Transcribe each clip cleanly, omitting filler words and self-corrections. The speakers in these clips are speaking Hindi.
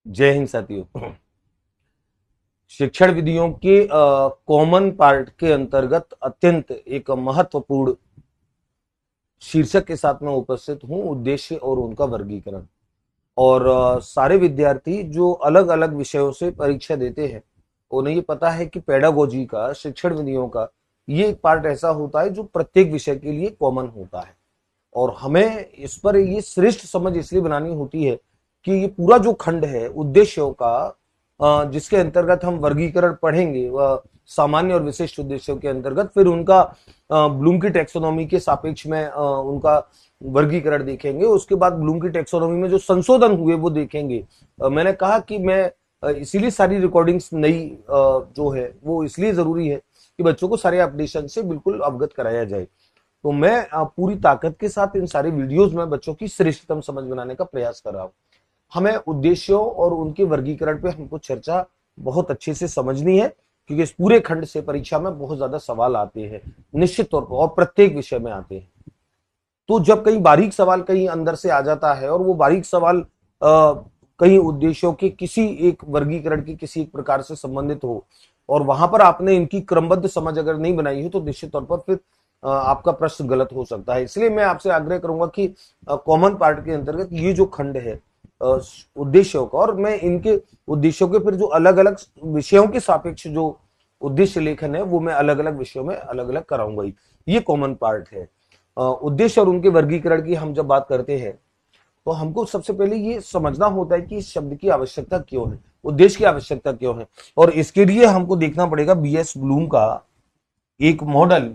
जय हिंद साथियों। शिक्षण विधियों के कॉमन पार्ट के अंतर्गत अत्यंत एक महत्वपूर्ण शीर्षक के साथ मैं उपस्थित हूं, उद्देश्य और उनका वर्गीकरण। और सारे विद्यार्थी जो अलग अलग विषयों से परीक्षा देते हैं, उन्हें ये पता है कि पेडागोजी का, शिक्षण विधियों का ये एक पार्ट ऐसा होता है जो प्रत्येक विषय के लिए कॉमन होता है। और हमें इस पर ये श्रेष्ठ समझ इसलिए बनानी होती है कि ये पूरा जो खंड है उद्देश्यों का, जिसके अंतर्गत हम वर्गीकरण पढ़ेंगे, वह सामान्य और विशिष्ट उद्देश्यों के अंतर्गत, फिर उनका ब्लूम की टैक्सोनॉमी के सापेक्ष में उनका वर्गीकरण देखेंगे। उसके बाद ब्लूम की टैक्सोनॉमी में जो संशोधन हुए वो देखेंगे। मैंने कहा कि मैं इसीलिए सारी रिकॉर्डिंग्स नई जो है वो इसलिए जरूरी है कि बच्चों को सारे अपडेशन से बिल्कुल अवगत कराया जाए। तो मैं पूरी ताकत के साथ इन सारे वीडियोस में बच्चों की श्रेष्ठतम समझ बनाने का प्रयास कर रहा हूं। हमें उद्देश्यों और उनके वर्गीकरण पे हमको चर्चा बहुत अच्छे से समझनी है, क्योंकि इस पूरे खंड से परीक्षा में बहुत ज्यादा सवाल आते हैं निश्चित तौर पर, और प्रत्येक विषय में आते हैं। तो जब कहीं बारीक सवाल कहीं अंदर से आ जाता है और वो बारीक सवाल कहीं उद्देश्यों के किसी एक वर्गीकरण के किसी एक प्रकार से संबंधित हो, और वहां पर आपने इनकी क्रमबद्ध समझ अगर नहीं बनाई हो, तो निश्चित तौर पर फिर आपका प्रश्न गलत हो सकता है। इसलिए मैं आपसे आग्रह करूंगा कि कॉमन पार्ट के अंतर्गत ये जो खंड है उद्देश्यों का, और मैं इनके उद्देश्यों के फिर जो अलग अलग विषयों के सापेक्ष जो उद्देश्य लेखन है वो मैं अलग अलग विषयों में अलग अलग कराऊंगा ही। ये कॉमन पार्ट है। उद्देश्य और उनके वर्गीकरण की हम जब बात करते हैं तो हमको सबसे पहले ये समझना होता है कि इस शब्द की आवश्यकता क्यों है, उद्देश्य की आवश्यकता क्यों है। और इसके लिए हमको देखना पड़ेगा बीएस ब्लूम का एक मॉडल।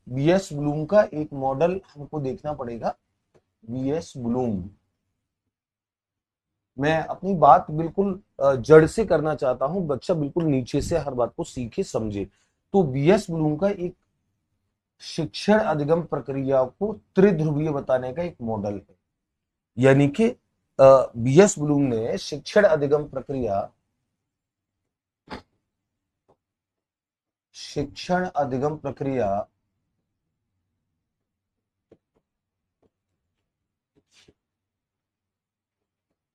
बीएस ब्लूम का एक मॉडल हमको देखना पड़ेगा, बीएस ब्लूम। मैं अपनी बात बिल्कुल जड़ से करना चाहता हूं, बच्चा बिल्कुल नीचे से हर बात को सीखे समझे। तो बीएस ब्लूम का एक शिक्षण अधिगम प्रक्रिया को त्रिध्रुवीय बताने का एक मॉडल है। यानी कि बीएस ब्लूम ने शिक्षण अधिगम प्रक्रिया, शिक्षण अधिगम प्रक्रिया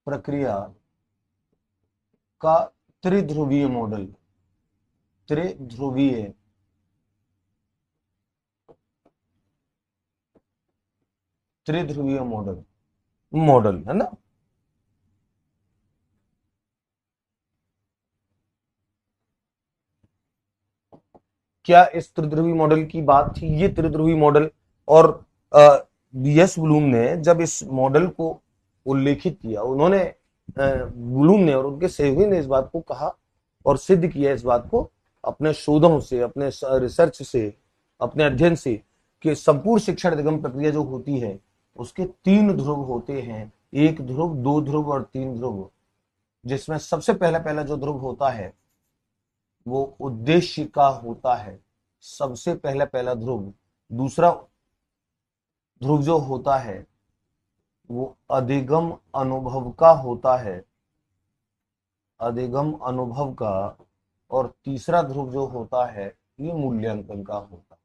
प्रक्रिया का त्रिध्रुवीय मॉडल, त्रिध्रुवीय त्रिध्रुवीय मॉडल, मॉडल है ना। क्या इस त्रिध्रुवी मॉडल की बात थी, ये त्रिध्रुवी मॉडल। और बीएस ब्लूम ने जब इस मॉडल को उल्लेखित किया, उन्होंने ब्लूम ने और उनके सहयोगी ने इस बात को कहा और सिद्ध किया इस बात को अपने शोधों से, अपने रिसर्च से, अपने अध्ययन से, कि संपूर्ण शिक्षण अधिगम प्रक्रिया जो होती है उसके तीन ध्रुव होते हैं, एक ध्रुव, दो ध्रुव और तीन ध्रुव। जिसमें सबसे पहला पहला जो ध्रुव होता है वो उद्देश्य का होता है, सबसे पहला पहला ध्रुव। दूसरा ध्रुव जो होता है वो अधिगम अनुभव का होता है, अधिगम अनुभव का। और तीसरा ध्रुव जो होता है ये मूल्यांकन का होता है।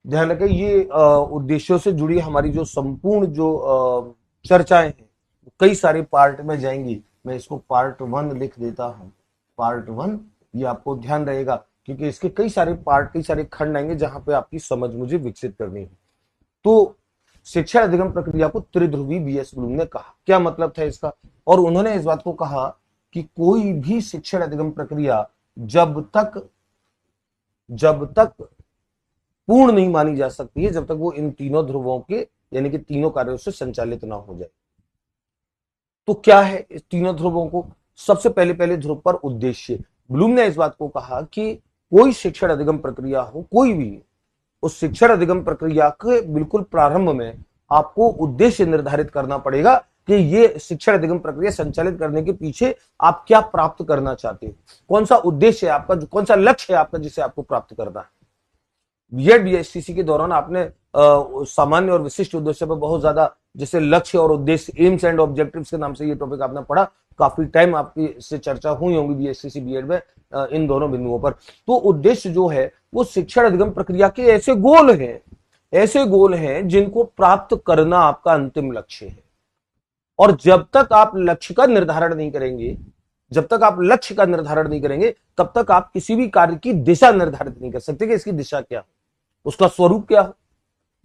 ध्यान रखें, ये उद्देश्यों से जुड़ी हमारी जो संपूर्ण जो चर्चाएं हैं कई सारे पार्ट में जाएंगी। मैं इसको पार्ट 1 लिख देता हूं, पार्ट 1। ये आपको ध्यान रहेगा क्योंकि इसके कई सारे पार्ट, कई सारे खंड आएंगे जहां पे आपकी समझ मुझे विकसित करनी है। तो शिक्षा अधिगम प्रक्रिया को त्रिध्रुवी बीएस ब्लूम ने कहा। क्या मतलब था इसका? और उन्होंने इस बात को कहा कि कोई भी शिक्षण अधिगम प्रक्रिया जब तक पूर्ण नहीं मानी जा सकती है जब तक वो इन तीनों ध्रुवों के, यानी कि तीनों कार्यों से संचालित ना हो जाए। तो क्या है इस तीनों ध्रुवों को? सबसे पहले पहले ध्रुव पर उद्देश्य। ब्लूम ने इस बात को कहा कि कोई शिक्षण अधिगम प्रक्रिया हो, कोई भी, उस शिक्षण अधिगम प्रक्रिया के बिल्कुल प्रारंभ में आपको उद्देश्य निर्धारित करना पड़ेगा कि ये शिक्षण अधिगम प्रक्रिया संचालित करने के पीछे आप क्या प्राप्त करना चाहते हो, कौन सा उद्देश्य है आपका, कौन सा लक्ष्य है आपका जिसे आपको प्राप्त करना है। बीएड बीएसटीसी के दौरान आपने सामान्य और विशिष्ट उद्देश्य पर बहुत ज्यादा, जैसे लक्ष्य और उद्देश्य, एम्स एंड ऑब्जेक्टिव्स के नाम से ये टॉपिक आपने पढ़ा, काफी टाइम आपकी इससे चर्चा हुई होगी बीएसटीसी बीएड में इन दोनों बिंदुओं पर। तो उद्देश्य जो है वो शिक्षण अधिगम प्रक्रिया के ऐसे गोल हैं जिनको प्राप्त करना आपका अंतिम लक्ष्य है। और जब तक आप लक्ष्य का निर्धारण नहीं करेंगे, जब तक आप लक्ष्य का निर्धारण नहीं करेंगे, तब तक आप किसी भी कार्य की दिशा निर्धारित नहीं कर सकते कि इसकी दिशा क्या हो, उसका स्वरूप क्या हो।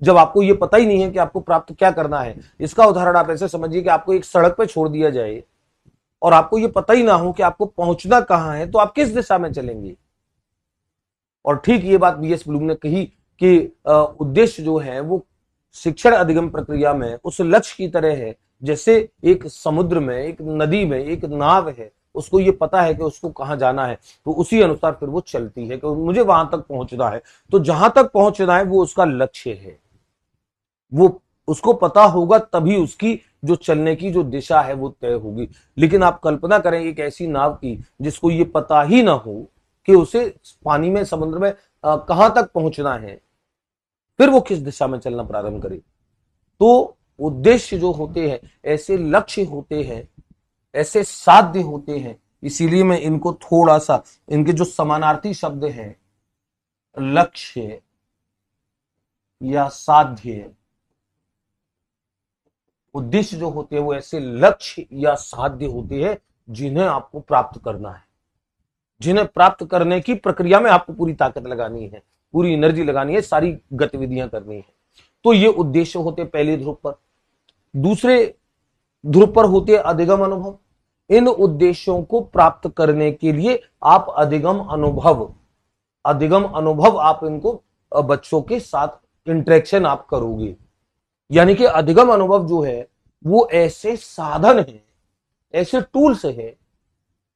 जब आपको यह पता ही नहीं है कि आपको प्राप्त क्या करना है, इसका उदाहरण आप ऐसे समझिए कि आपको एक सड़क पर छोड़ दिया जाए और आपको यह पता ही ना हो कि आपको पहुंचना कहां है, तो आप किस दिशा में चलेंगे। और ठीक ये बात बीएस ब्लूम ने कही कि उद्देश्य जो है वो शिक्षण अधिगम प्रक्रिया में उस लक्ष्य की तरह है जैसे एक समुद्र में, एक नदी में एक नाव है, उसको ये पता है कि उसको कहां जाना है, तो उसी अनुसार फिर वो चलती है कि मुझे वहां तक पहुंचना है। तो जहां तक पहुंचना है वो उसका लक्ष्य है, वो उसको पता होगा, तभी उसकी जो चलने की जो दिशा है वो तय होगी। लेकिन आप कल्पना करें एक ऐसी नाव की जिसको ये पता ही ना हो कि उसे पानी में, समुद्र में कहां तक पहुंचना है, फिर वो किस दिशा में चलना प्रारंभ करे। तो उद्देश्य जो होते हैं, ऐसे लक्ष्य होते हैं, ऐसे साध्य होते हैं। इसीलिए मैं इनको थोड़ा सा, इनके जो समानार्थी शब्द हैं, लक्ष्य या साध्य, उद्देश्य जो होते हैं वो ऐसे लक्ष्य या साध्य होते हैं जिन्हें आपको प्राप्त करना है, जिन्हें प्राप्त करने की प्रक्रिया में आपको पूरी ताकत लगानी है, पूरी एनर्जी लगानी है, सारी गतिविधियां करनी है। तो ये उद्देश्य होते पहले ध्रुव पर। दूसरे ध्रुव पर होते अधिगम अनुभव। इन उद्देश्यों को प्राप्त करने के लिए आप अधिगम अनुभव आप इनको बच्चों के साथ इंटरेक्शन आप करोगे। यानी कि अधिगम अनुभव जो है वो ऐसे साधन है, ऐसे टूल्स है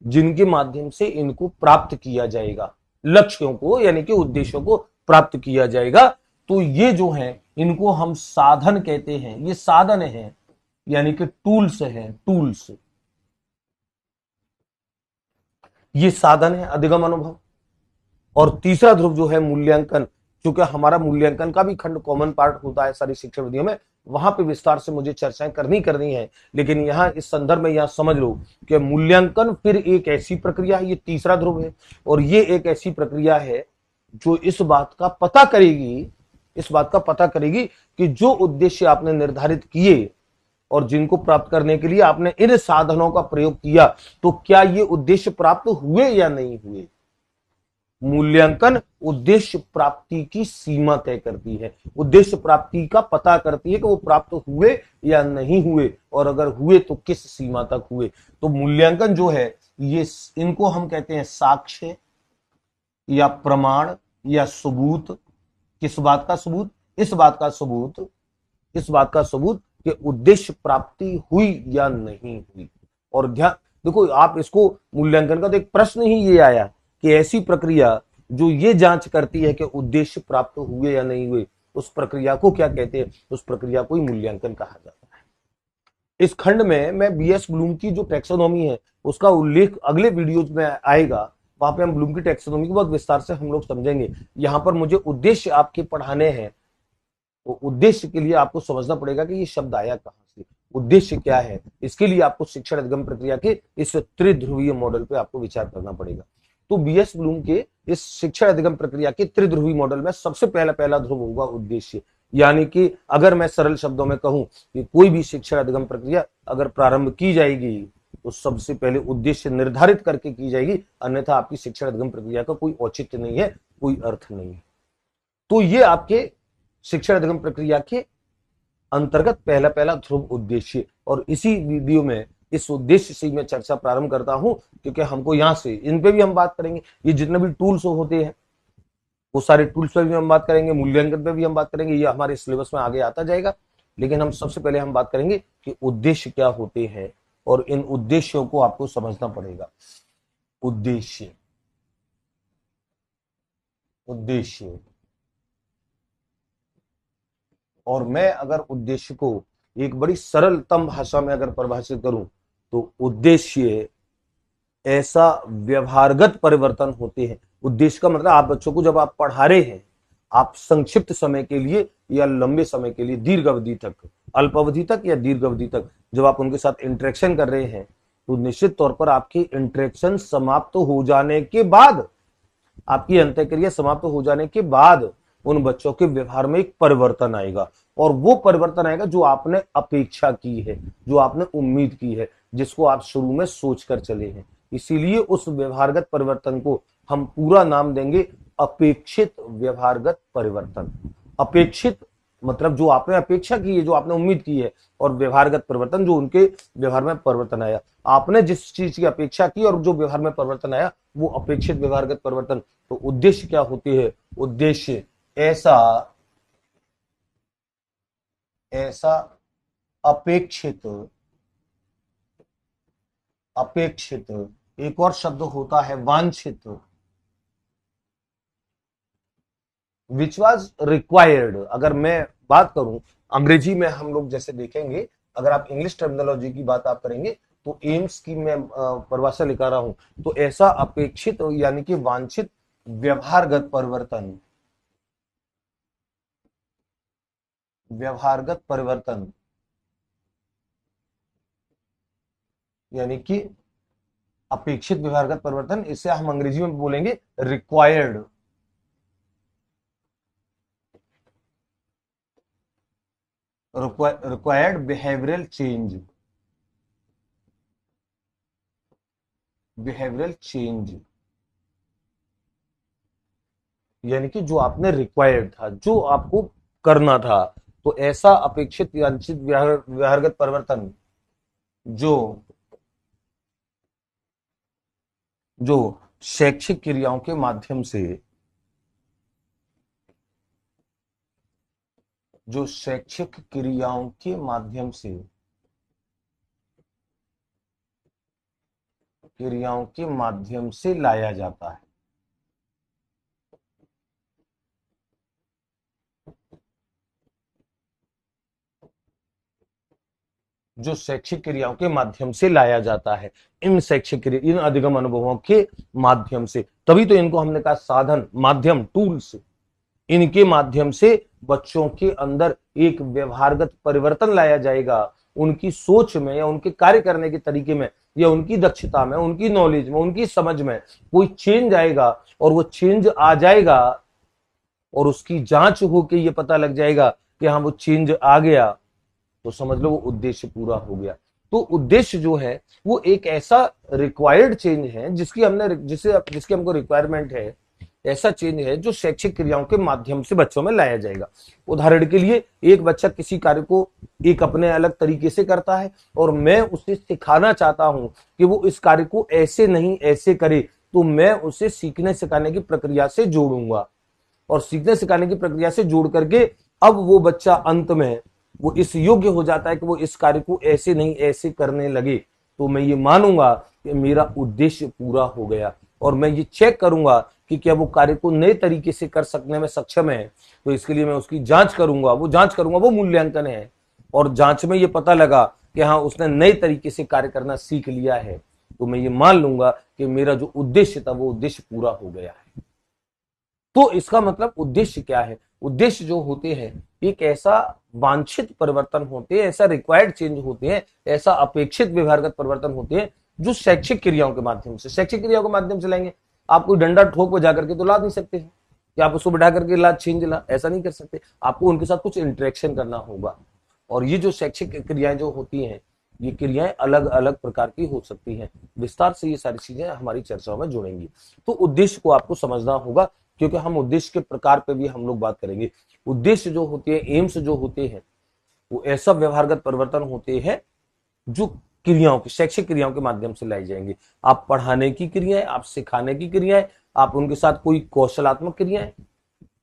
जिनके माध्यम से इनको प्राप्त किया जाएगा, लक्ष्यों को यानी कि उद्देश्यों को प्राप्त किया जाएगा। तो ये जो है इनको हम साधन कहते हैं, ये साधन है यानी कि टूल्स है, टूल्स, ये साधन है अधिगम अनुभव। और तीसरा ध्रुव जो है मूल्यांकन, क्योंकि हमारा मूल्यांकन का भी खंड कॉमन पार्ट होता है सारी शिक्षण विधियों में, वहां पे विस्तार से मुझे चर्चाएं करनी है। लेकिन यहां इस संदर्भ में यहां समझ लो कि मूल्यांकन फिर एक ऐसी प्रक्रिया है, ये तीसरा ध्रुव है, और ये एक ऐसी प्रक्रिया है जो इस बात का पता करेगी कि जो उद्देश्य आपने निर्धारित किए और जिनको प्राप्त करने के लिए आपने इन साधनों का प्रयोग किया, तो क्या ये उद्देश्य प्राप्त हुए या नहीं हुए। मूल्यांकन उद्देश्य प्राप्ति की सीमा तय करती है, उद्देश्य प्राप्ति का पता करती है कि वो प्राप्त हुए या नहीं हुए, और अगर हुए तो किस सीमा तक हुए। तो मूल्यांकन जो है ये, इनको हम कहते हैं साक्ष्य या प्रमाण या सबूत। किस बात का सबूत? इस बात का सबूत कि उद्देश्य प्राप्ति हुई या नहीं हुई। और ध्यान देखो, आप इसको मूल्यांकन का तो एक प्रश्न ही ये आया कि ऐसी प्रक्रिया जो ये जांच करती है कि उद्देश्य प्राप्त हुए या नहीं हुए, उस प्रक्रिया को क्या कहते हैं? उस प्रक्रिया को ही मूल्यांकन कहा जाता है। इस खंड में मैं बीएस ब्लूम की जो टैक्सोनॉमी है उसका उल्लेख अगले वीडियोज में आएगा, वहां पे हम ब्लूम की टैक्सोनॉमी को बहुत विस्तार से हम लोग समझेंगे। यहां पर मुझे उद्देश्य आपके पढ़ाने हैं, तो उद्देश्य के लिए आपको समझना पड़ेगा कि ये शब्द आया कहां से, उद्देश्य क्या है। इसके लिए आपको शिक्षण अधिगम प्रक्रिया के इस त्रिध्रुवीय मॉडल पे आपको विचार करना पड़ेगा। तो बीएस ब्लूम के इस शिक्षण अधिगम प्रक्रिया के त्रिध्रुवीय मॉडल में सबसे पहला ध्रुव होगा उद्देश्य। यानी कि अगर मैं सरल शब्दों में कहूं कि कोई भी शिक्षण अधिगम प्रक्रिया अगर प्रारंभ की जाएगी तो सबसे पहले उद्देश्य निर्धारित करके की जाएगी, अन्यथा आपकी शिक्षण अधिगम प्रक्रिया का कोई औचित्य नहीं है, कोई अर्थ नहीं है। तो ये आपके शिक्षण अधिगम प्रक्रिया के अंतर्गत पहला ध्रुव उद्देश्य। और इसी वीडियो में इस उद्देश्य से मैं चर्चा प्रारंभ करता हूं, क्योंकि हमको यहां से इन पे भी हम बात करेंगे, ये जितने भी टूल्स होते हैं वो सारे टूल्स पे भी हम बात करेंगे, मूल्यांकन पे भी हम बात करेंगे, ये हमारे सिलेबस में आगे आता जाएगा। लेकिन हम सबसे पहले हम बात करेंगे कि उद्देश्य क्या होते हैं, और इन उद्देश्यों को आपको समझना पड़ेगा। उद्देश्य और मैं अगर उद्देश्य को एक बड़ी सरलतम भाषा में अगर परिभाषित करूं तो उद्देश्य ऐसा व्यवहारगत परिवर्तन होते हैं। उद्देश्य का मतलब आप बच्चों को जब आप पढ़ा रहे हैं, आप संक्षिप्त समय के लिए या लंबे समय के लिए, दीर्घ अवधि तक, अल्प अवधि तक या दीर्घ अवधि तक जब आप उनके साथ इंटरेक्शन कर रहे हैं, तो निश्चित तौर पर आपकी इंटरेक्शन समाप्त हो जाने के बाद, आपकी अंतःक्रिया समाप्त हो जाने के बाद उन बच्चों के व्यवहार में एक परिवर्तन आएगा, और वो परिवर्तन आएगा जो आपने अपेक्षा की है, जो आपने उम्मीद की है, जिसको आप शुरू में सोच कर चले हैं। इसीलिए उस व्यवहारगत परिवर्तन को हम पूरा नाम देंगे अपेक्षित व्यवहारगत परिवर्तन। अपेक्षित मतलब जो आपने अपेक्षा की है, जो आपने उम्मीद की है, और व्यवहारगत परिवर्तन जो उनके व्यवहार में परिवर्तन आया। आपने जिस चीज की अपेक्षा की और जो व्यवहार में परिवर्तन आया वो अपेक्षित व्यवहारगत परिवर्तन। तो उद्देश्य क्या होती है? उद्देश्य ऐसा ऐसा अपेक्षित अपेक्षित एक और शब्द होता है वांछित, विच वॉज रिक्वायर्ड। अगर मैं बात करूं अंग्रेजी में, हम लोग जैसे देखेंगे, अगर आप इंग्लिश टर्मिनोलॉजी की बात आप करेंगे तो एम्स की मैं परिभाषा लिखा रहा हूं, तो ऐसा अपेक्षित यानी कि वांछित व्यवहारगत परिवर्तन, व्यवहारगत परिवर्तन यानी कि अपेक्षित व्यवहारगत परिवर्तन, इसे हम अंग्रेजी में बोलेंगे required, required behavioural change, behavioural change यानी कि जो आपने रिक्वायर्ड था, जो आपको करना था। तो ऐसा अपेक्षित वांछित व्यवहारगत परिवर्तन जो जो शैक्षिक क्रियाओं के माध्यम से, जो शैक्षिक क्रियाओं के माध्यम से, क्रियाओं के माध्यम से लाया जाता है, जो शैक्षिक क्रियाओं के माध्यम से लाया जाता है, इन शैक्षिक क्रिया, इन अधिगम अनुभवों के माध्यम से। तभी तो इनको हमने कहा साधन, माध्यम, टूल्स। इनके माध्यम से बच्चों के अंदर एक व्यवहारगत परिवर्तन लाया जाएगा, उनकी सोच में या उनके कार्य करने के तरीके में या उनकी दक्षता में, उनकी नॉलेज में, उनकी समझ में कोई चेंज आएगा, और वो चेंज आ जाएगा और उसकी जांच होके ये पता लग जाएगा कि हाँ वो चेंज आ गया, तो समझ लो वो उद्देश्य पूरा हो गया। तो उद्देश्य जो है वो एक ऐसा रिक्वायर्ड चेंज है जिसकी हमको रिक्वायरमेंट है, ऐसा चेंज है जो शैक्षिक क्रियाओं के माध्यम से बच्चों में लाया जाएगा। उदाहरण के लिए, एक बच्चा किसी कार्य को एक अपने अलग तरीके से करता है और मैं उसे सिखाना चाहता हूं कि वो इस कार्य को ऐसे नहीं ऐसे करे, तो मैं उसे सीखने सिखाने की प्रक्रिया से जोड़ूंगा, और सीखने सिखाने की प्रक्रिया से जोड़ करके अब वो बच्चा अंत में वो इस योग्य हो जाता है कि वो इस कार्य को ऐसे नहीं ऐसे करने लगे, तो मैं ये मानूंगा कि मेरा उद्देश्य पूरा हो गया। और मैं ये चेक करूंगा कि क्या वो कार्य को नए तरीके से कर सकने में सक्षम है, तो इसके लिए मैं उसकी जांच करूंगा, वो मूल्यांकन है। और जांच में ये पता लगा कि हाँ उसने नए तरीके से कार्य करना सीख लिया है, तो मैं ये मान लूंगा कि मेरा जो उद्देश्य था वो उद्देश्य पूरा हो गया है। तो इसका मतलब उद्देश्य क्या है? उद्देश्य जो होते हैं एक ऐसा वांछित परिवर्तन होते हैं, ऐसा रिक्वायर्ड चेंज होते हैं, ऐसा अपेक्षित व्यवहारगत परिवर्तन होते हैं जो शैक्षिक क्रियाओं के माध्यम से, शैक्षिक क्रियाओं के माध्यम से लाएंगे। आप कोई डंडा ठोक बजा करके तो ला नहीं सकते हैं कि आप उसको बैठा करके ला छीन ला, ऐसा नहीं कर सकते। आपको उनके साथ कुछ इंटरेक्शन करना होगा। और ये जो शैक्षिक क्रियाएं जो होती हैं, ये क्रियाएं अलग अलग प्रकार की हो सकती हैं। विस्तार से ये सारी चीजें हमारी चर्चाओं में जुड़ेंगी। तो उद्देश्य को आपको समझना होगा, क्योंकि हम उद्देश्य के प्रकार पे भी हम लोग बात करेंगे। उद्देश्य जो होते हैं, एम्स जो होते हैं, वो ऐसा व्यवहारगत परिवर्तन होते हैं जो क्रियाओं की, शैक्षिक क्रियाओं के माध्यम से लाई जाएंगी। आप पढ़ाने की क्रियाएं, आप सिखाने की क्रियाएं, आप उनके साथ कोई कौशलात्मक क्रियाएं।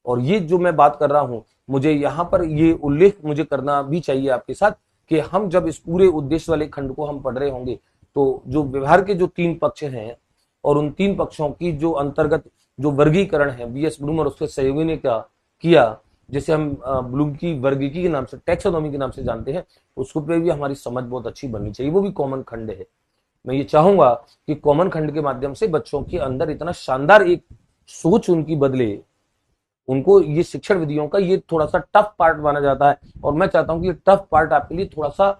और ये जो मैं बात कर रहा हूं, मुझे यहां पर ये उल्लेख मुझे करना भी चाहिए आपके साथ कि हम जब इस पूरे उद्देश्य वाले खंड को हम पढ़ रहे होंगे, तो जो व्यवहार के जो 3 पक्ष हैं और उन 3 पक्षों की जो अंतर्गत जो वर्गीकरण है, बीएस ब्लूम और उसके सहयोगी ने क्या किया, जैसे हम ब्लूम की वर्गीकी के नाम से, टैक्सोनॉमी के नाम से जानते हैं, उसको पे भी हमारी समझ बहुत अच्छी बननी चाहिए। वो भी कॉमन खंड है। मैं ये चाहूंगा कि कॉमन खंड के माध्यम से बच्चों के अंदर इतना शानदार एक सोच उनकी बदले। उनको ये शिक्षण विधियों का ये थोड़ा सा टफ पार्ट माना जाता है, और मैं चाहता हूं कि ये टफ पार्ट आपके लिए थोड़ा सा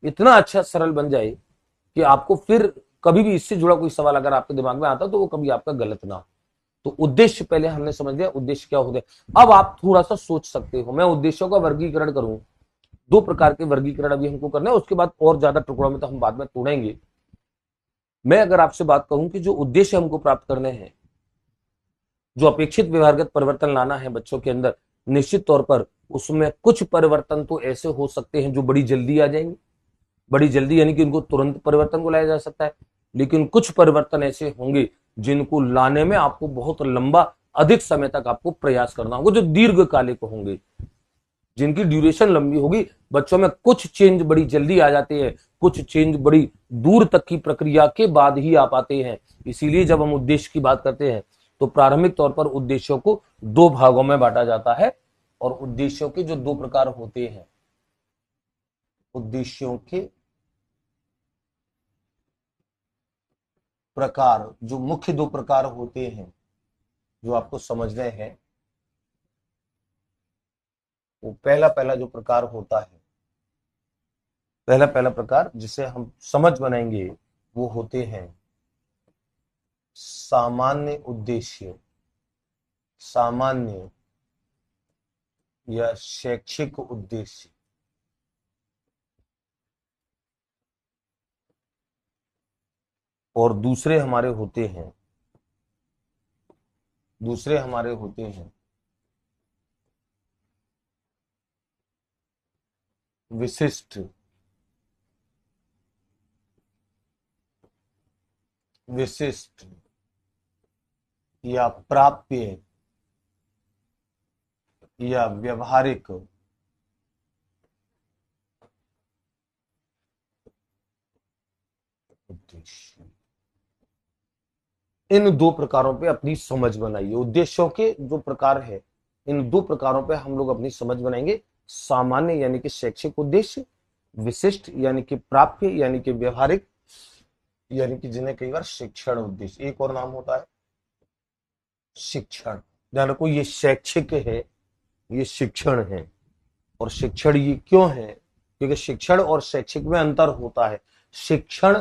इतना अच्छा सरल बन जाए कि आपको फिर कभी भी इससे जुड़ा कोई सवाल अगर आपके दिमाग में आता तो वो कभी आपका गलत ना हो। तो उद्देश्य पहले हमने समझ लिया, उद्देश्य क्या होते हैं। अब आप थोड़ा सा सोच सकते हो, मैं उद्देश्यों का वर्गीकरण करूं, दो प्रकार के वर्गीकरण अभी हमको करना है, उसके बाद और ज्यादा टुकड़ों में तो हम बाद में तोड़ेंगे। मैं अगर आपसे बात कहूं कि जो उद्देश्य हमको प्राप्त करने हैं, जो अपेक्षित व्यवहारगत परिवर्तन लाना है बच्चों के अंदर, निश्चित तौर पर उसमें कुछ परिवर्तन तो ऐसे हो सकते हैं जो बड़ी जल्दी आ जाएंगे, बड़ी जल्दी यानी कि उनको तुरंत परिवर्तन को लाया जा सकता है, लेकिन कुछ परिवर्तन ऐसे होंगे जिनको लाने में आपको बहुत लंबा, अधिक समय तक आपको प्रयास करना होगा, जो दीर्घकालिक होंगे, जिनकी ड्यूरेशन लंबी होगी। बच्चों में कुछ चेंज बड़ी जल्दी आ जाते हैं, कुछ चेंज बड़ी दूर तक की प्रक्रिया के बाद ही आ पाते हैं। इसीलिए जब हम उद्देश्य की बात करते हैं तो प्रारंभिक तौर पर उद्देश्यों को दो भागों में बांटा जाता है, और उद्देश्यों के जो दो प्रकार होते हैं, उद्देश्यों के प्रकार, जो मुख्य दो प्रकार होते हैं जो आपको समझने हैं, वो पहला जो प्रकार होता है, पहला प्रकार जिसे हम समझ बनाएंगे, वो होते हैं सामान्य उद्देश्य, सामान्य या शैक्षिक उद्देश्य। और दूसरे हमारे होते हैं विशिष्ट, विशिष्ट या प्राप्य या व्यवहारिक उद्देश्य। इन दो प्रकारों पे अपनी समझ बनाइए। उद्देश्यों के जो प्रकार है, इन दो प्रकारों पे हम लोग अपनी समझ बनाएंगे। सामान्य यानी कि शैक्षिक उद्देश्य, विशिष्ट यानी कि प्राप्य यानी कि व्यवहारिक, यानी कि जिन्हें कई बार शिक्षण उद्देश्य, एक और नाम होता है शिक्षण। ध्यान रखो, ये शैक्षिक है, ये शिक्षण है। और शिक्षण ये क्यों है? क्योंकि शिक्षण और शैक्षिक में अंतर होता है। शिक्षण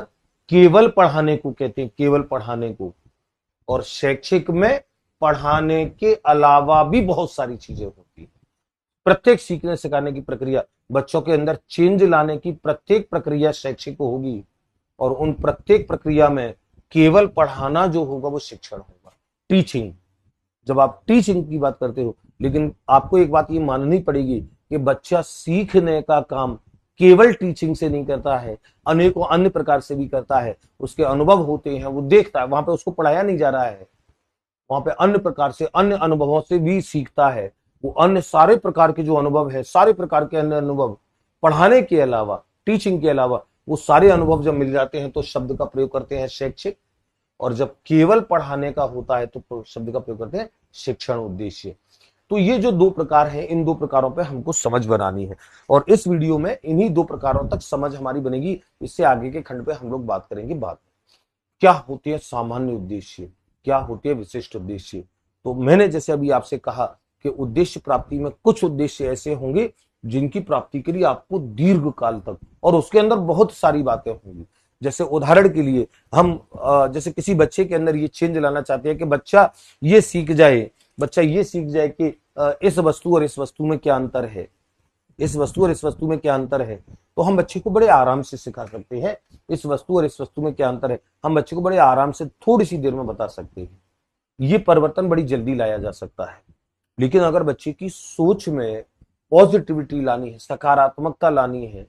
केवल पढ़ाने को कहते हैं, केवल पढ़ाने को, और शैक्षिक में पढ़ाने के अलावा भी बहुत सारी चीजें होती है। प्रत्येक सीखने सिखाने की प्रक्रिया, बच्चों के अंदर चेंज लाने की प्रत्येक प्रक्रिया शैक्षिक होगी, और उन प्रत्येक प्रक्रिया में केवल पढ़ाना जो होगा वो शिक्षण होगा, टीचिंग। जब आप टीचिंग की बात करते हो, लेकिन आपको एक बात ये माननी पड़ेगी कि बच्चा सीखने का काम केवल टीचिंग से नहीं करता है, अनेकों अन्य प्रकार से भी करता है। उसके अनुभव होते हैं, वो देखता है, वहां पे उसको पढ़ाया नहीं जा रहा है, वहां पे अन्य प्रकार से, अन्य अनुभवों से भी सीखता है। वो अन्य सारे प्रकार के जो अनुभव है, सारे प्रकार के अन्य अनुभव, पढ़ाने के अलावा, टीचिंग के अलावा, वो सारे अनुभव जब मिल जाते हैं तो शब्द का प्रयोग करते हैं शैक्षिक, और जब केवल पढ़ाने का होता है तो शब्द का प्रयोग करते हैं शिक्षण उद्देश्य। तो ये जो दो प्रकार हैं, इन दो प्रकारों पे हमको समझ बनानी है, और इस वीडियो में इन्हीं दो प्रकारों तक समझ हमारी बनेगी। इससे आगे के खंड पे हम लोग बात करेंगे बाद में क्या होते हैं सामान्य उद्देश्य, क्या होते हैं विशिष्ट उद्देश्य। तो मैंने जैसे अभी आपसे कहा कि उद्देश्य प्राप्ति में कुछ उद्देश्य ऐसे होंगे जिनकी प्राप्ति के लिए आपको दीर्घ काल तक, और उसके अंदर बहुत सारी बातें होंगी। जैसे उदाहरण के लिए हम जैसे किसी बच्चे के अंदर ये चेंज लाना चाहते हैं कि बच्चा ये सीख जाए, कि इस वस्तु और इस वस्तु में क्या अंतर है, इस वस्तु और इस वस्तु में क्या अंतर है, तो हम बच्चे को बड़े आराम से सिखा सकते हैं। इस वस्तु और इस वस्तु में क्या अंतर है, हम बच्चे को बड़े आराम से थोड़ी सी देर में बता सकते हैं। ये परिवर्तन बड़ी जल्दी लाया जा सकता है। लेकिन अगर बच्चे की सोच में पॉजिटिविटी लानी है, सकारात्मकता लानी है,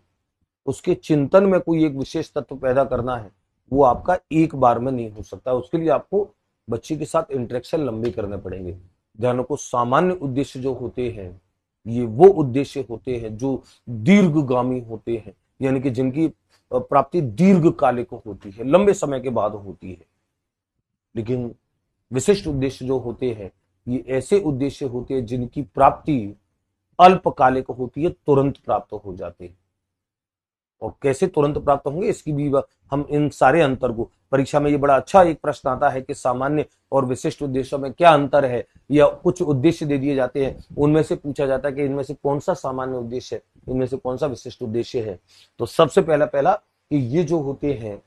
उसके चिंतन में कोई एक विशेष तत्व पैदा करना है, वो आपका एक बार में नहीं हो सकता। उसके लिए आपको बच्चे के साथ इंटरेक्शन लंबे करने पड़ेंगे। ध्यान रखो, सामान्य उद्देश्य जो होते हैं, ये वो उद्देश्य होते हैं जो दीर्घगामी होते हैं, यानी कि जिनकी प्राप्ति दीर्घकालिक होती है, लंबे समय के बाद होती है। लेकिन विशिष्ट उद्देश्य जो होते हैं, ये ऐसे उद्देश्य होते हैं जिनकी प्राप्ति अल्पकालिक होती है, तुरंत प्राप्त हो जाते हैं। और कैसे तुरंत प्राप्त होंगे, इसकी भी हम इन सारे अंतर को, परीक्षा में ये बड़ा अच्छा एक प्रश्न आता है कि सामान्य और विशिष्ट उद्देश्यों में क्या अंतर है, या कुछ उद्देश्य दे दिए जाते हैं, उनमें से पूछा जाता है कि इनमें से कौन सा सामान्य उद्देश्य है, इनमें से कौन सा विशिष्ट उद्देश्य है। तो सबसे पहला कि ये जो होते हैं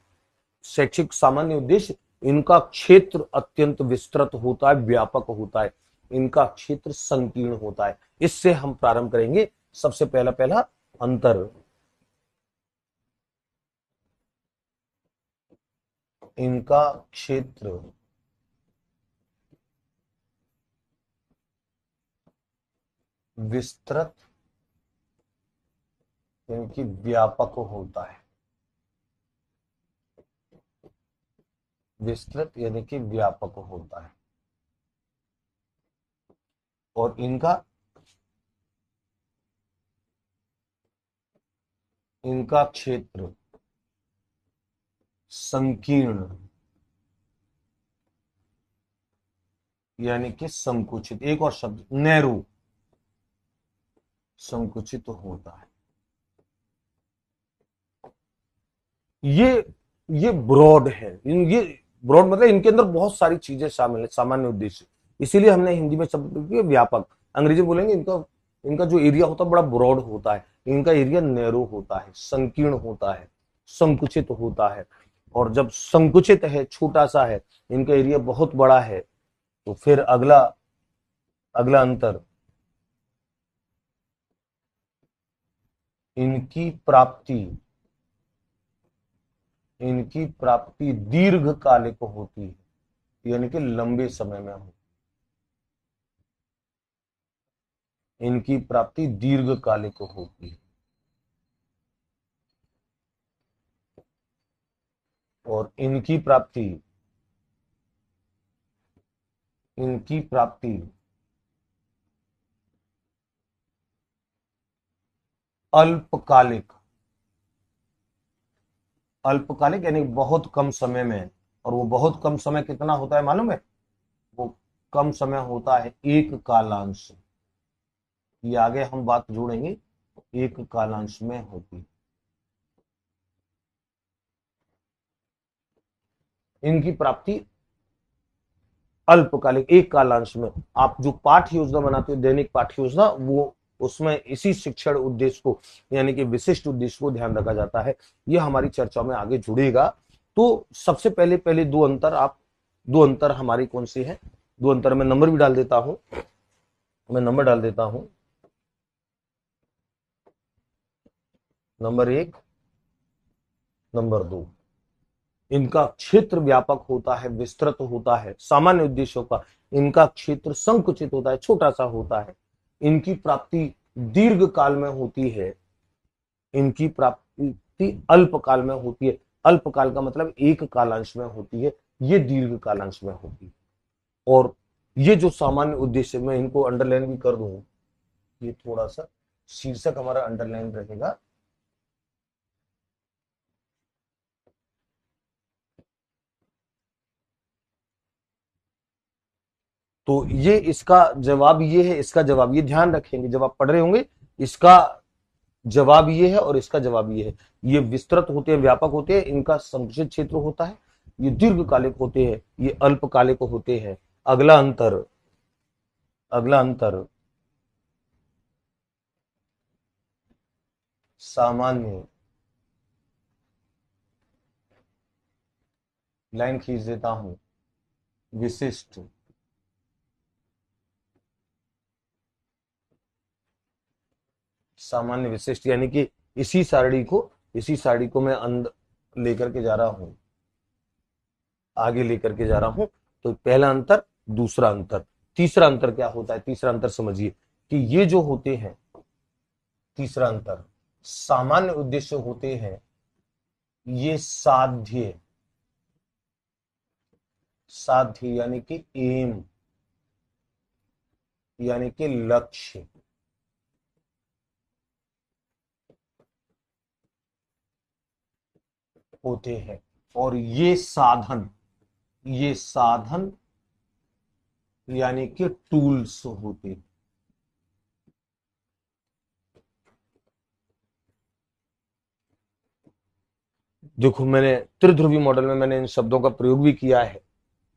शैक्षिक सामान्य उद्देश्य, इनका क्षेत्र अत्यंत विस्तृत होता है, व्यापक होता है, इनका क्षेत्र संकीर्ण होता है। इससे हम प्रारंभ करेंगे। सबसे पहला पहला अंतर, इनका क्षेत्र विस्तृत यानी कि व्यापक होता है, विस्तृत यानी कि व्यापक होता है, और इनका क्षेत्र संकीर्ण यानी कि संकुचित, एक और शब्द नैरो, संकुचित होता है। ये ब्रॉड है, ये ब्रॉड मतलब इनके अंदर बहुत सारी चीजें शामिल है, सामान्य उद्देश्य, इसीलिए हमने हिंदी में शब्द व्यापक, अंग्रेजी बोलेंगे इनका जो एरिया होता है बड़ा ब्रॉड होता है, इनका एरिया नैरो होता है, संकीर्ण होता है, संकुचित होता है। और जब संकुचित है, छोटा सा है, इनका एरिया बहुत बड़ा है, तो फिर अगला अंतर, इनकी प्राप्ति दीर्घकालिक होती है, यानी कि लंबे समय में हो, इनकी प्राप्ति दीर्घकालिक होती है, और इनकी प्राप्ति अल्पकालिक यानी बहुत कम समय में। और वो बहुत कम समय कितना होता है मालूम है? वो कम समय होता है एक कालांश। ये आगे हम बात जोड़ेंगे, एक कालांश में होती है। इनकी प्राप्ति अल्पकालिक, एक कालांश में। आप जो पाठ्य योजना बनाते हो, दैनिक पाठ्य योजना, वो उसमें इसी शिक्षण उद्देश्य को यानी कि विशिष्ट उद्देश्य को ध्यान रखा जाता है। यह हमारी चर्चा में आगे जुड़ेगा। तो सबसे पहले दो अंतर हमारी कौन सी है? दो अंतर में नंबर भी डाल देता हूं, नंबर 1, नंबर 2। इनका क्षेत्र व्यापक होता है, विस्तृत होता है, सामान्य उद्देश्यों का। इनका क्षेत्र संकुचित होता है, छोटा सा होता है। इनकी प्राप्ति दीर्घ काल में होती है, इनकी प्राप्ति अल्पकाल में होती है। अल्पकाल का मतलब एक कालांश में होती है, ये दीर्घ कालांश में होती है। और ये जो सामान्य उद्देश्य, मैं इनको अंडरलाइन भी कर दूं, ये थोड़ा सा शीर्षक हमारा अंडरलाइन रहेगा। तो ये इसका जवाब ये है, इसका जवाब ये ध्यान रखेंगे जब आप पढ़ रहे होंगे। इसका जवाब ये है और इसका जवाब ये है। ये विस्तृत होते हैं, व्यापक होते हैं, इनका संकुचित क्षेत्र होता है। ये दीर्घकालिक होते हैं, ये अल्पकालिक होते हैं। अगला अंतर सामान्य, लाइन खींच देता हूं, विशिष्ट। सामान्य विशिष्ट यानी कि इसी सारणी को मैं अंदर लेकर के जा रहा हूं, आगे लेकर के जा रहा हूं। तो पहला अंतर, दूसरा अंतर, तीसरा अंतर क्या होता है? तीसरा अंतर समझिए कि ये जो होते हैं, तीसरा अंतर सामान्य उद्देश्य होते हैं, ये साध्य यानी कि एम यानी कि लक्ष्य होते हैं। और ये साधन यानी कि टूल्स होते हैं। देखो, मैंने त्रिध्रुवी मॉडल में मैंने इन शब्दों का प्रयोग भी किया है।